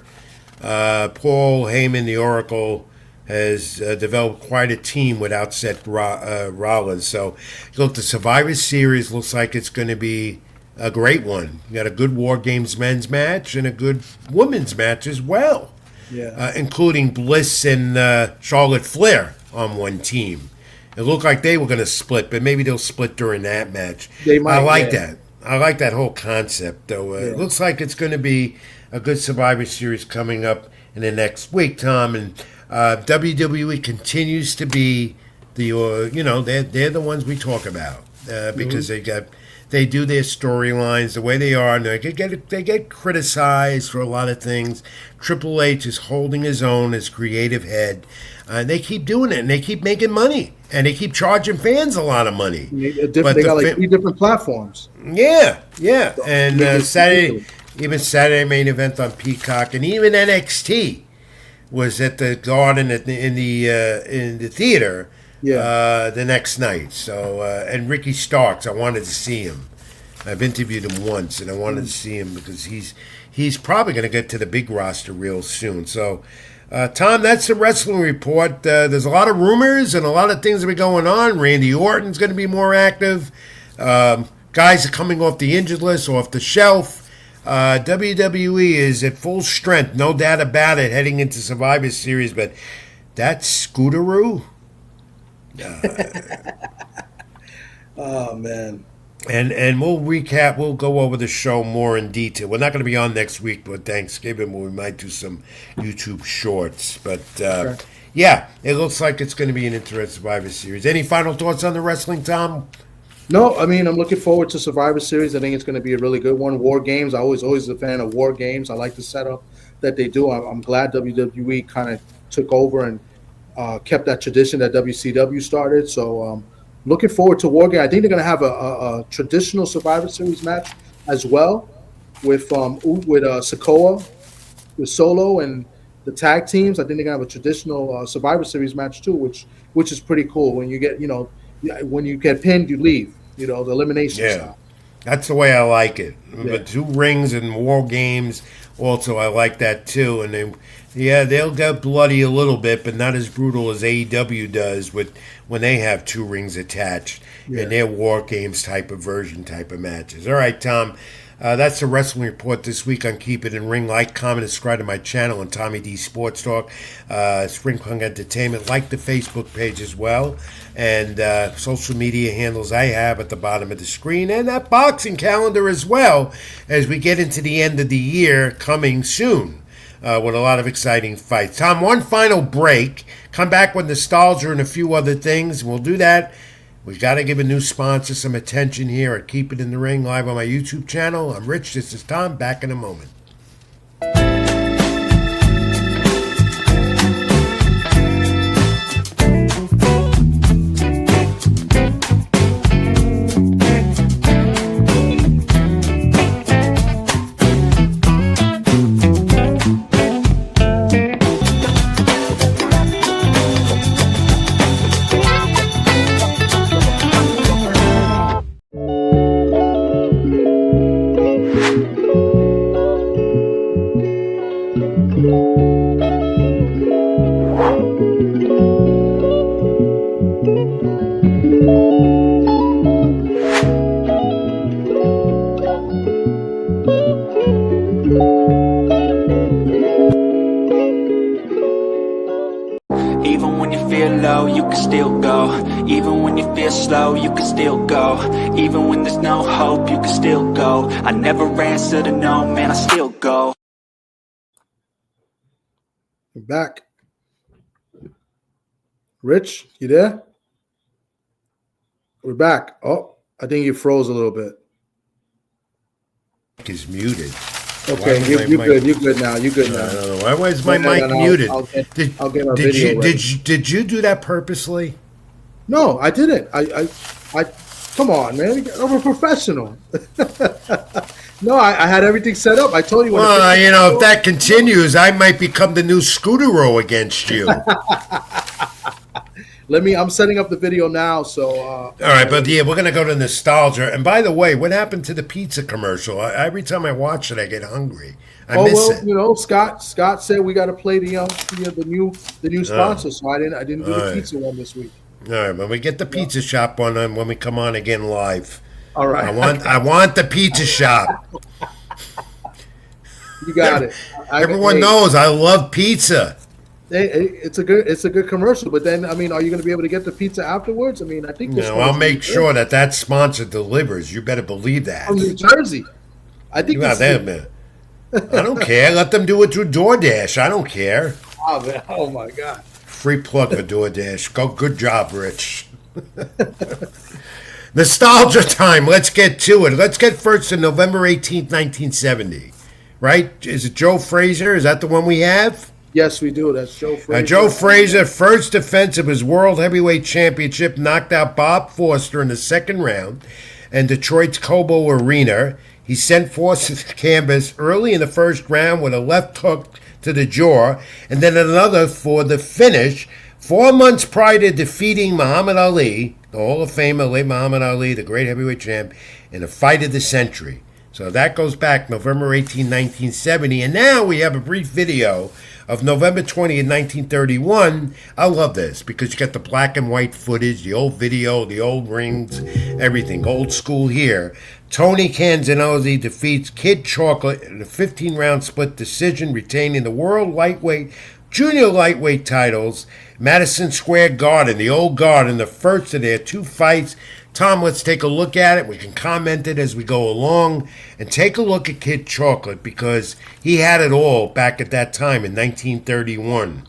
Paul Heyman, the Oracle, has developed quite a team without Seth Rollins. So, look, the Survivor Series looks like it's going to be a great one. You got a good War Games men's match and a good women's match as well, Yeah. including Bliss and Charlotte Flair on one team. It looked like they were going to split, but maybe they'll split during that match. They might, I like yeah. that. I like that whole concept, though. It looks like it's going to be a good Survivor Series coming up in the next week, Tom. And WWE continues to be the, they're the ones we talk about because they do their storylines the way they are, and they get criticized for a lot of things. Triple H is holding his own as creative head. And they keep doing it, and they keep making money, and they keep charging fans a lot of money. They got like 3 different platforms. Yeah. And It's Saturday, even Saturday main event on Peacock, and even NXT was at the Garden in the theater. Yeah. The next night. So and Ricky Starks, I wanted to see him. I've interviewed him once, and I wanted to see him because he's probably going to get to the big roster real soon. So. Tom, that's the wrestling report. There's a lot of rumors and a lot of things that are going on. Randy Orton's going to be more active. Guys are coming off the injured list, off the shelf. WWE is at full strength, no doubt about it, heading into Survivor Series. But that Scooteroo, Oh man. and we'll recap. We'll go over the show more in detail. We're not going to be on next week with Thanksgiving, but we might do some YouTube shorts. But yeah, it looks like it's going to be an interesting Survivor Series. Any final thoughts on the wrestling, Tom? No, I mean I'm looking forward to Survivor Series. I think it's going to be a really good one. War Games. I always a fan of War Games. I like the setup that they do. I'm glad WWE kind of took over and kept that tradition that WCW started. So looking forward to War Games. I think they're going to have a traditional Survivor Series match as well with Sikoa, with Solo and the tag teams. I think they're going to have a traditional Survivor Series match too, which is pretty cool. When you get pinned, you leave. The elimination style. That's the way I like it. Yeah. But 2 rings and War Games, also I like that too. And they'll get bloody a little bit, but not as brutal as AEW does when they have 2 rings attached in their War Games type of matches. All right, Tom. That's the wrestling report this week on Keep It in Ring. Like, comment, subscribe to my channel on Tommy D Sports Talk, Spring Punk Entertainment. Like the Facebook page as well, and social media handles I have at the bottom of the screen, and that boxing calendar as well as we get into the end of the year coming soon with a lot of exciting fights. Tom, one final break. Come back with nostalgia and a few other things. We'll do that. We got to give a new sponsor some attention here at Keep It in the Ring live on my YouTube channel. I'm Rich. This is Tom. Back in a moment. can still go. Even when you feel slow, you can still go. Even when there's no hope, you can still go. I never answer to no, man, I still go. We're back. Rich, you there? We're back. Oh, I think you froze a little bit. Is muted. Okay, you're good. You're good now. You're good now. I don't know. Why is my mic muted? I'll get our video ready. Did you do that purposely? No, I didn't. I come on, man. I'm a professional. No, I had everything set up. I told you. Well, you know, if that continues, I might become the new Scudero against you. I'm setting up the video now. So. All right, but yeah, we're gonna go to nostalgia. And by the way, what happened to the pizza commercial? Every time I watch it, I get hungry. I miss it. You know, Scott said we got to play the new sponsor, so I didn't do the pizza one this week. All right, when we get the pizza shop on when we come on again live. All right. I want the pizza shop. You got it. Everyone knows I love pizza. It's a good commercial, but then I mean, are you going to be able to get the pizza afterwards? I mean, I think I'll make sure that sponsor delivers. You better believe that. From New Jersey, I think. Man. I don't care. Let them do it through DoorDash. I don't care. Oh man! Oh my God! Free plug for DoorDash. Good job, Rich. Nostalgia time. Let's get to it. Let's get first to November 18th, 1970. Right? Is it Joe Frazier? Is that the one we have? Yes, we do. That's Joe Frazier. Joe Frazier, first defense of his World Heavyweight Championship, knocked out Bob Foster in the second round in Detroit's Cobo Arena. He sent Foster to canvas early in the first round with a left hook to the jaw, and then another for the finish. 4 months prior to defeating Muhammad Ali, the Hall of Famer, late Muhammad Ali, the great heavyweight champ, in a fight of the century. So that goes back November 18, 1970. And now we have a brief video of November 20th, 1931. I love this because you got the black and white footage, the old video, the old rings, everything. Old school here. Tony Canzanosi defeats Kid Chocolate in a 15-round split decision, retaining the world lightweight, junior lightweight titles. Madison Square Garden, the old Garden, the first of their two fights. Tom, let's take a look at it. We can comment it as we go along. And take a look at Kid Chocolate because he had it all back at that time in 1931.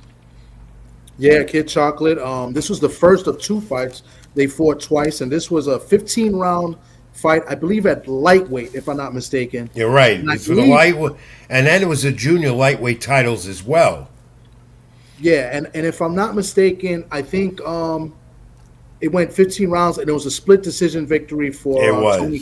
Yeah, Kid Chocolate. This was the first of two fights. They fought twice, and this was a 15-round fight, I believe, at lightweight, if I'm not mistaken. You're right. For the lightweight, and then it was the junior lightweight titles as well. Yeah, and if I'm not mistaken, I think it went 15 rounds, and it was a split decision victory for Tony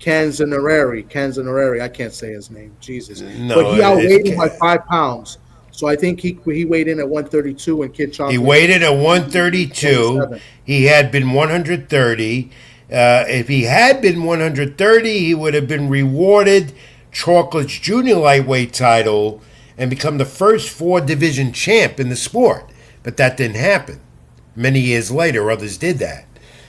Canzanareri. I can't say his name, Jesus. No, but he outweighed him by 5 pounds. So I think he weighed in at 132, and Kid Chocolate. He weighed in at 132. He had been 130. If he had been 130, he would have been rewarded Chocolate's junior lightweight title and become the first 4-division champ in the sport. But that didn't happen. Many years later, others did that.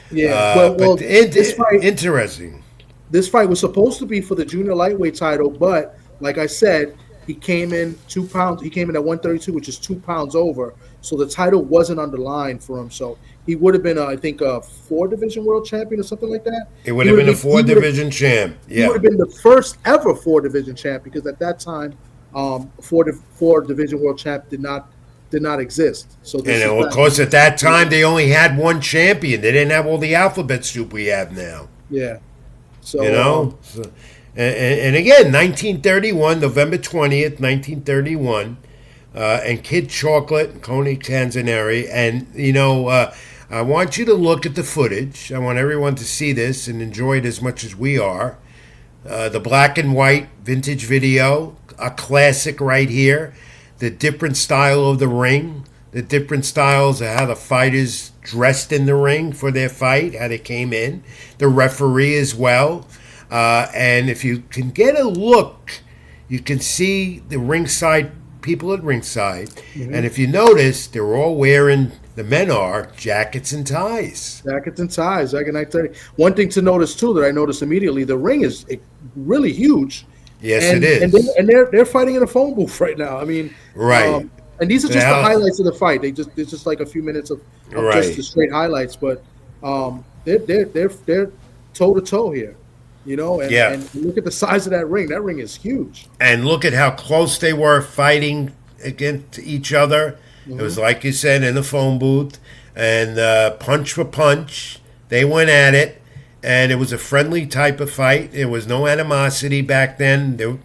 Yeah, this fight, interesting. This fight was supposed to be for the junior lightweight title, but like I said, he came in 2 pounds. He came in at 132, which is 2 pounds over. So the title wasn't on the line for him. So he would have been, I think, a 4-division world champion or something like that. It would have been a 4-division champ. Yeah, he would have been the first ever 4-division champ because at that time, 4-division world champ did not exist. So of course, at that time they only had one champion. They didn't have all the alphabet soup we have now. Yeah. So and again, 1931, November 20th, 1931, and Kid Chocolate and Tony Canzaneri, and I want you to look at the footage. I want everyone to see this and enjoy it as much as we are. The black and white vintage video, a classic right here. The different style of the ring, the different styles of how the fighters dressed in the ring for their fight, how they came in, the referee as well. And if you can get a look, you can see the ringside people at ringside. Mm-hmm. And if you notice, they're all wearing, the men are, jackets and ties. Jackets and ties, back in 1930. One thing to notice, too, that I noticed immediately, the ring is really huge. Yes, it is. And they're fighting in a phone booth right now. I mean, right. And these are just the Now, highlights of the fight. It's just like a few minutes of just right. the straight highlights, but they're toe to toe here, Yeah. and look at the size of that ring. That ring is huge. And look at how close they were fighting against each other. It was Hmm. like you said in the phone booth, and punch for punch, they went at it, and it was a friendly type of fight. There was no animosity back then. There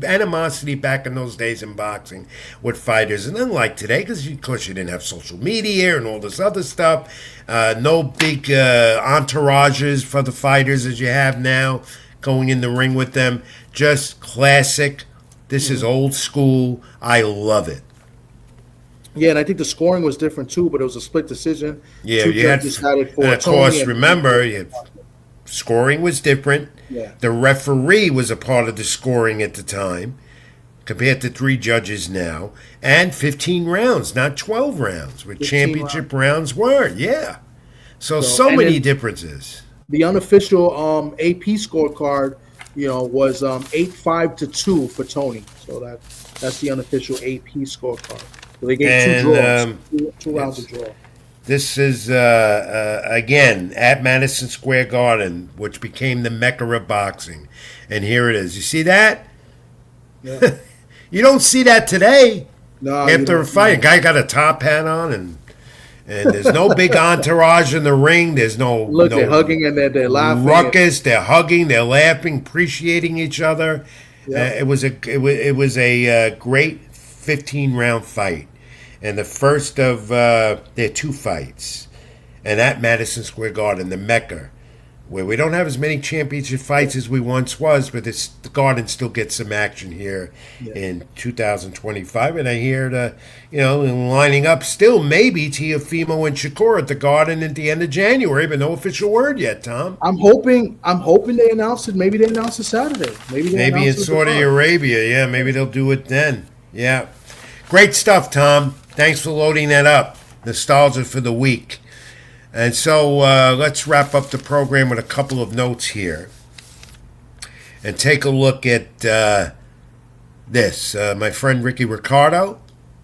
animosity back in those days in boxing with fighters, and unlike today, because of course you didn't have social media and all this other stuff. No big entourages for the fighters as you have now going in the ring with them. Just classic. This is old school. I love it. Yeah, and I think the scoring was different too, but it was a split decision. Yeah, Two you had, judges had it and for of Tony, course, and remember, scoring was different. yeah, The referee was a part of the scoring at the time, compared to 3 judges now, and 15 rounds, not 12 rounds, where 15 championship rounds were. Yeah, So so and many then differences. the unofficial AP scorecard, was 8-5 to 2 for Tony. So that's the unofficial AP scorecard. So they gave two And draws, two rounds yes. of draw. This is, again, at Madison Square Garden, which became the Mecca of boxing. And here it is. You see that? Yeah. You don't see that today. No, you After a don't. fight, a guy got a top hat on, and there's no big entourage in the ring. There's Look, they're no hugging and they're laughing. ruckus. They're hugging. They're laughing, appreciating each other. Yeah. It was a great 15-round fight, and the first of their 2 fights, and at Madison Square Garden, the Mecca, where we don't have as many championship fights as we once was, but the Garden still gets some action here in 2025. And I hear lining up still maybe Teofimo and Shakur at the Garden at the end of January, but no official word yet, Tom. I'm hoping they announce it. Maybe they announce it Saturday. Maybe in Saudi Arabia. Yeah, maybe they'll do it then. Yeah. Great stuff, Tom. Thanks for loading that up. Nostalgia for the week. And so let's wrap up the program with a couple of notes here and take a look at this. My friend Ricky Ricardo,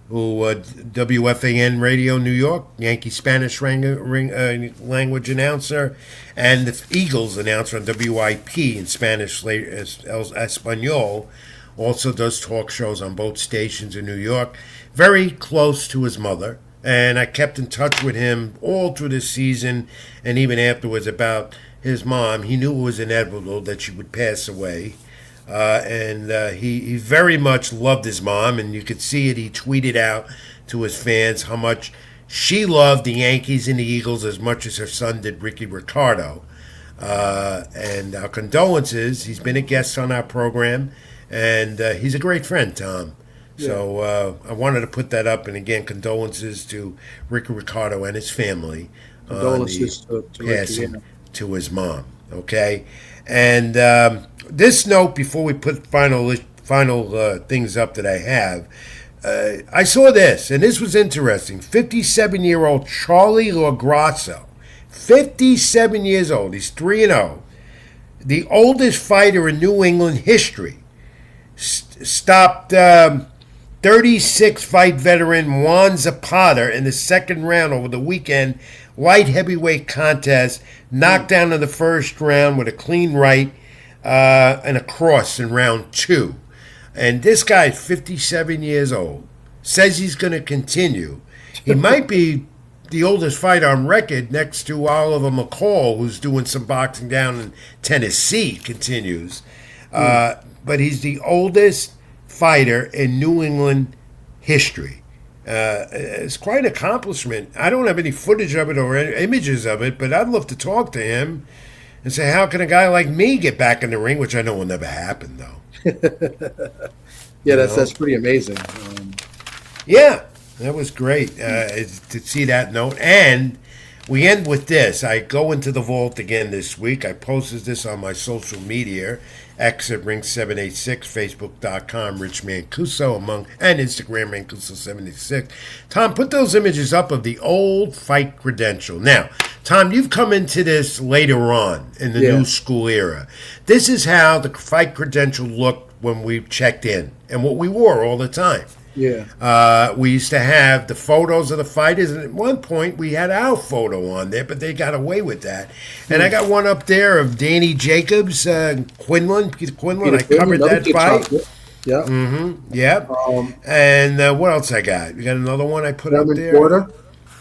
who WFAN Radio New York, Yankee Spanish language announcer, and the Eagles announcer on WIP in Spanish Espanol, also does talk shows on both stations in New York. Very close to his mother. And I kept in touch with him all through the season and even afterwards about his mom. He knew it was inevitable that she would pass away. And he very much loved his mom, and you could see it. He tweeted out to his fans how much she loved the Yankees and the Eagles as much as her son did Ricky Ricardo. And our condolences. He's been a guest on our program, and he's a great friend, Tom. So I wanted to put that up, and again, condolences to Ricky Ricardo and his family on the passing to his mom. Okay, and this note before we put final things up that I have, I saw this, and this was interesting. 57-year-old Charlie Lagrasso, 57 years old. He's 3-0, the oldest fighter in New England history. Stopped 36-fight veteran Juan Zapata in the second round over the weekend light heavyweight contest, knocked down in the first round with a clean right and a cross in round 2. And this guy, 57 years old, says he's going to continue. He might be the oldest fighter on record next to Oliver McCall, who's doing some boxing down in Tennessee, continues. But he's the oldest fighter in New England history. It's quite an accomplishment. I don't have any footage of it or any images of it, but I'd love to talk to him and say, how can a guy like me get back in the ring, which I know will never happen, though. Yeah, that's pretty amazing. Yeah, that was great to see that note. And we end with this. I go into the vault again this week. I posted this on my social media, X at Ring786, Facebook.com, Rich Mancuso, and Instagram, Mancuso76. Tom, put those images up of the old fight credential. Now, Tom, you've come into this later on in the new school era. This is how the fight credential looked when we checked in and what we wore all the time. Yeah. We used to have the photos of the fighters, and at one point we had our photo on there, but they got away with that. And I Hmm. got one up there of Danny Jacobs, Quinlan, Peter Quinlan. Peter I Quinn, covered another that kid fight. chocolate. Yeah. Yep. Um, And what else I got? You got another one I put up Herman there? Porter.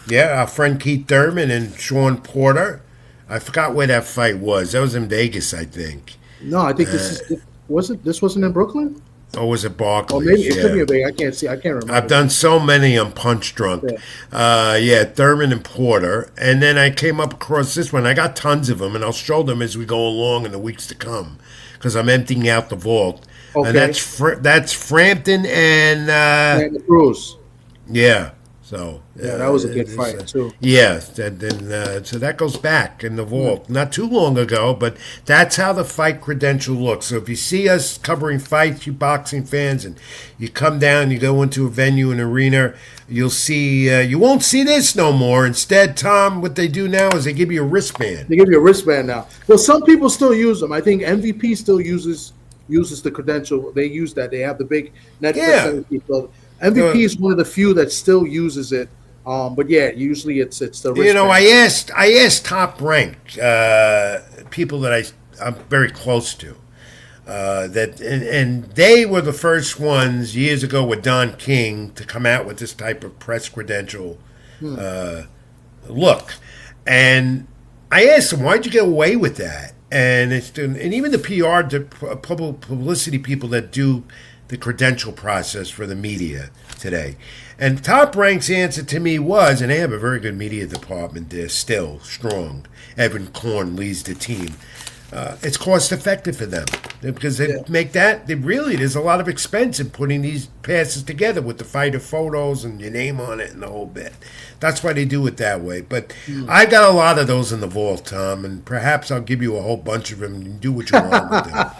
Yeah, our friend Keith Thurman and Sean Porter. I forgot where that fight was. That was in Vegas, I think. No, I think this is was it. This wasn't in Brooklyn, Or was it or maybe Barclays? it could be Yeah. in Vegas. I can't see. I can't I've remember. done so many. I'm punch drunk. Yeah. Yeah, Thurman and Porter, and then I came up across this one. I got tons of them, and I'll show them as we go along in the weeks to come, because I'm emptying out the vault. And Okay. that's Frampton and And the Cruz. yeah. So Yeah, that was a good fight too. yeah, and then so that goes back in the vault, not too long ago, but that's how the fight credential looks. So if you see us covering fights, you boxing fans, and you come down, you go into a venue, an arena, you'll see you won't see this no more. Instead, Tom, what they do now is they give you a wristband. They give you a wristband now. Well, some people still use them. I think MVP still uses the credential. They use that. They have the big Netflix Yeah. MVP. So MVP is one of the few that still uses it. But yeah, usually it's the You know, wristband. I asked top ranked people that I'm very close to. That and they were the first ones years ago with Don King to come out with this type of press credential look, and I asked them, "Why'd you get away with that?" And even the PR, publicity people that do the credential process for the media today. And Top Rank's answer to me was, and they have a very good media department there, still strong. Evan Korn leads the team. It's cost effective for them because they make that. There's a lot of expense in putting these passes together with the fighter photos and your name on it and the whole bit. That's why they do it that way. But I got a lot of those in the vault, Tom, and perhaps I'll give you a whole bunch of them and do what you want with them.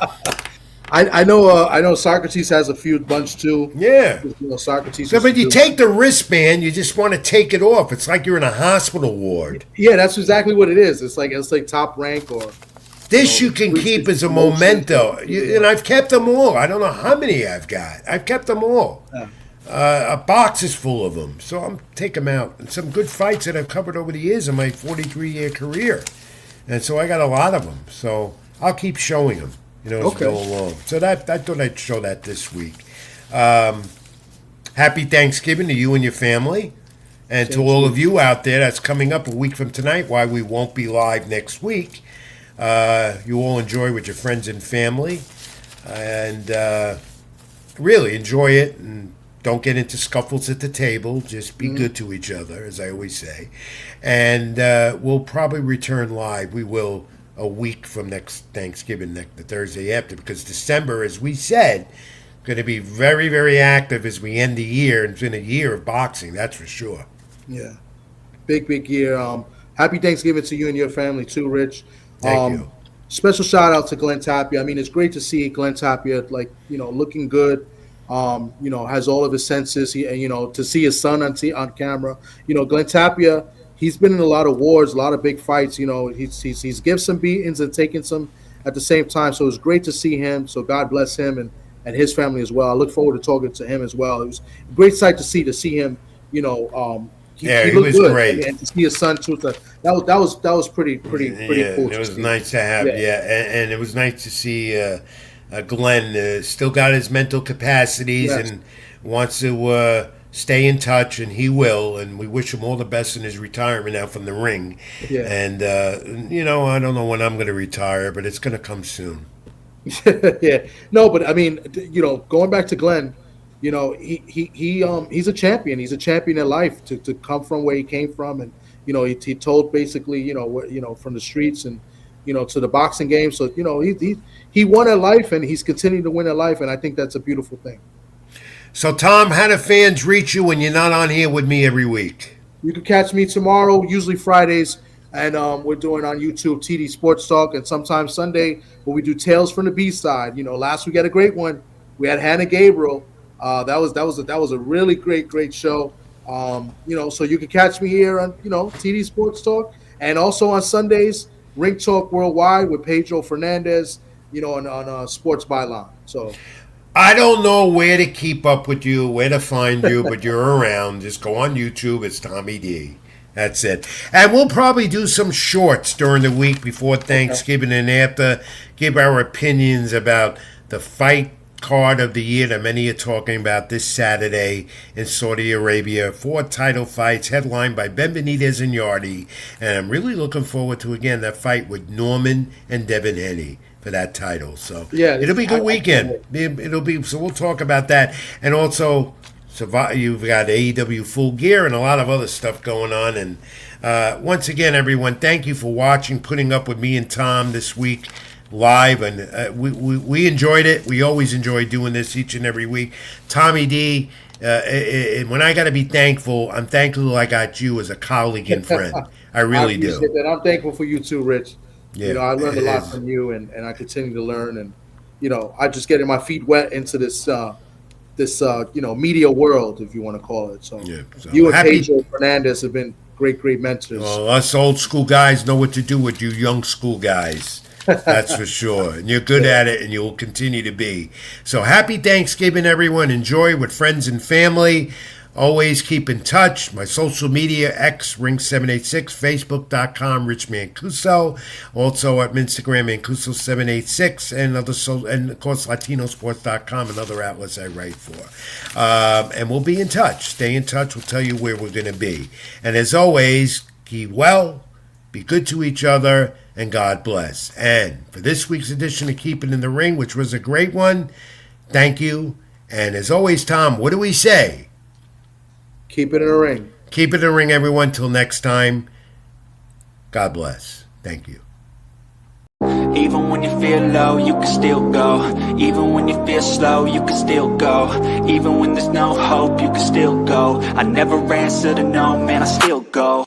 I know Socrates has a few bunch too. Yeah. You know, Socrates. So, used but to you do- take the wristband, you just want to take it off. It's like you're in a hospital ward. Yeah, that's exactly what it is. It's like Top Rank or This know, you can which keep is as a promotion. memento. And I've kept them all. I don't know how many I've got. I've kept them all. A box is full of them. So I'm take them out. And some good fights that I've covered over the years in my 43-year career. And so I got a lot of them. So I'll keep showing them, as we go along. So that I thought I'd show that this week. Happy Thanksgiving to you and your family. And to all of you out there, that's coming up a week from tonight, why we won't be live next week. You all enjoy with your friends and family. And really enjoy it. And don't get into scuffles at the table. Just be good to each other, as I always say. And we'll probably return live. We will a week from next Thanksgiving, the Thursday after, because December, as we said, going to be very, very active as we end the year. It's been a year of boxing, that's for sure. Yeah, big year. Happy Thanksgiving to you and your family too, Rich. Thank you. Special shout out to Glenn Tapia. I mean, it's great to see Glenn Tapia looking good. Has all of his senses. To see his son on camera. Glenn Tapia. He's been in a lot of wars, a lot of big fights. He's given some beatings and taken some at the same time. So it's great to see him. So God bless him and his family as well. I look forward to talking to him as well. It was a great sight to see him. He looked was good. great. I mean, and to see his son too. That was pretty cool. It was nice to have, and it was nice to see Glenn still got his mental capacities and wants to stay in touch, and he will. And we wish him all the best in his retirement now from the ring. Yeah. And I don't know when I'm going to retire, but it's going to come soon. Yeah. No, but I mean, going back to Glenn, he's a champion. He's a champion in life to come from where he came from, and he told basically from the streets and to the boxing game. So he won at life, and he's continuing to win at life, and I think that's a beautiful thing. So Tom, how do fans reach you when you're not on here with me every week? You can catch me tomorrow, usually Fridays, and we're doing on YouTube TD Sports Talk, and sometimes Sunday where we do Tales from the B side. Last week had a great one. We had Hannah Gabriel. That was a really great show. So you can catch me here on TD Sports Talk, and also on Sundays Ring Talk Worldwide with Pedro Fernandez. On Sports Byline. So. I don't know where to keep up with you, where to find you, but you're around. Just go on YouTube. It's Tommy D. That's it. And we'll probably do some shorts during the week before Okay. Thanksgiving and after. Give our opinions about the fight card of the year that many are talking about this Saturday in Saudi Arabia. 4 title fights headlined by Benavidez and Yardy. And I'm really looking forward to, again, that fight with Norman and Devin Haney for that title. So Yeah, it'll be a I good can't weekend. It'll be, so we'll talk about that. And also, you've got AEW Full Gear and a lot of other stuff going on. And once again, everyone, thank you for watching, putting up with me and Tom this week live. And we enjoyed it. We always enjoy doing this each and every week. Tommy D, when I got to be thankful, I'm thankful I got you as a colleague and friend. I I really appreciate do. that. I'm thankful for you too, Rich. Yeah, I learned a it lot is. from you, and I continue to learn. And I just getting my feet wet into this media world, if you want to call it. So Yeah. So you and happy. Pedro Fernandez have been great mentors. Well, us old school guys know what to do with you young school guys. That's for sure. And you're good Yeah. at it, and you will continue to be. So happy Thanksgiving, everyone. Enjoy with friends and family. Always keep in touch. My social media, X, Ring786, Facebook.com, Rich Mancuso. Also at Instagram, Mancuso786, and of course, Latinosports.com and other outlets I write for. And we'll be in touch. Stay in touch. We'll tell you where we're going to be. And as always, keep well, be good to each other, and God bless. And for this week's edition of Keep It in the Ring, which was a great one, thank you. And as always, Tom, what do we say? Keep it in the ring. Keep it in the ring, everyone. Till next time, God bless. Thank you. Even when you feel low, you can still go. Even when you feel slow, you can still go. Even when there's no hope, you can still go. I never answer to no, man, I still go.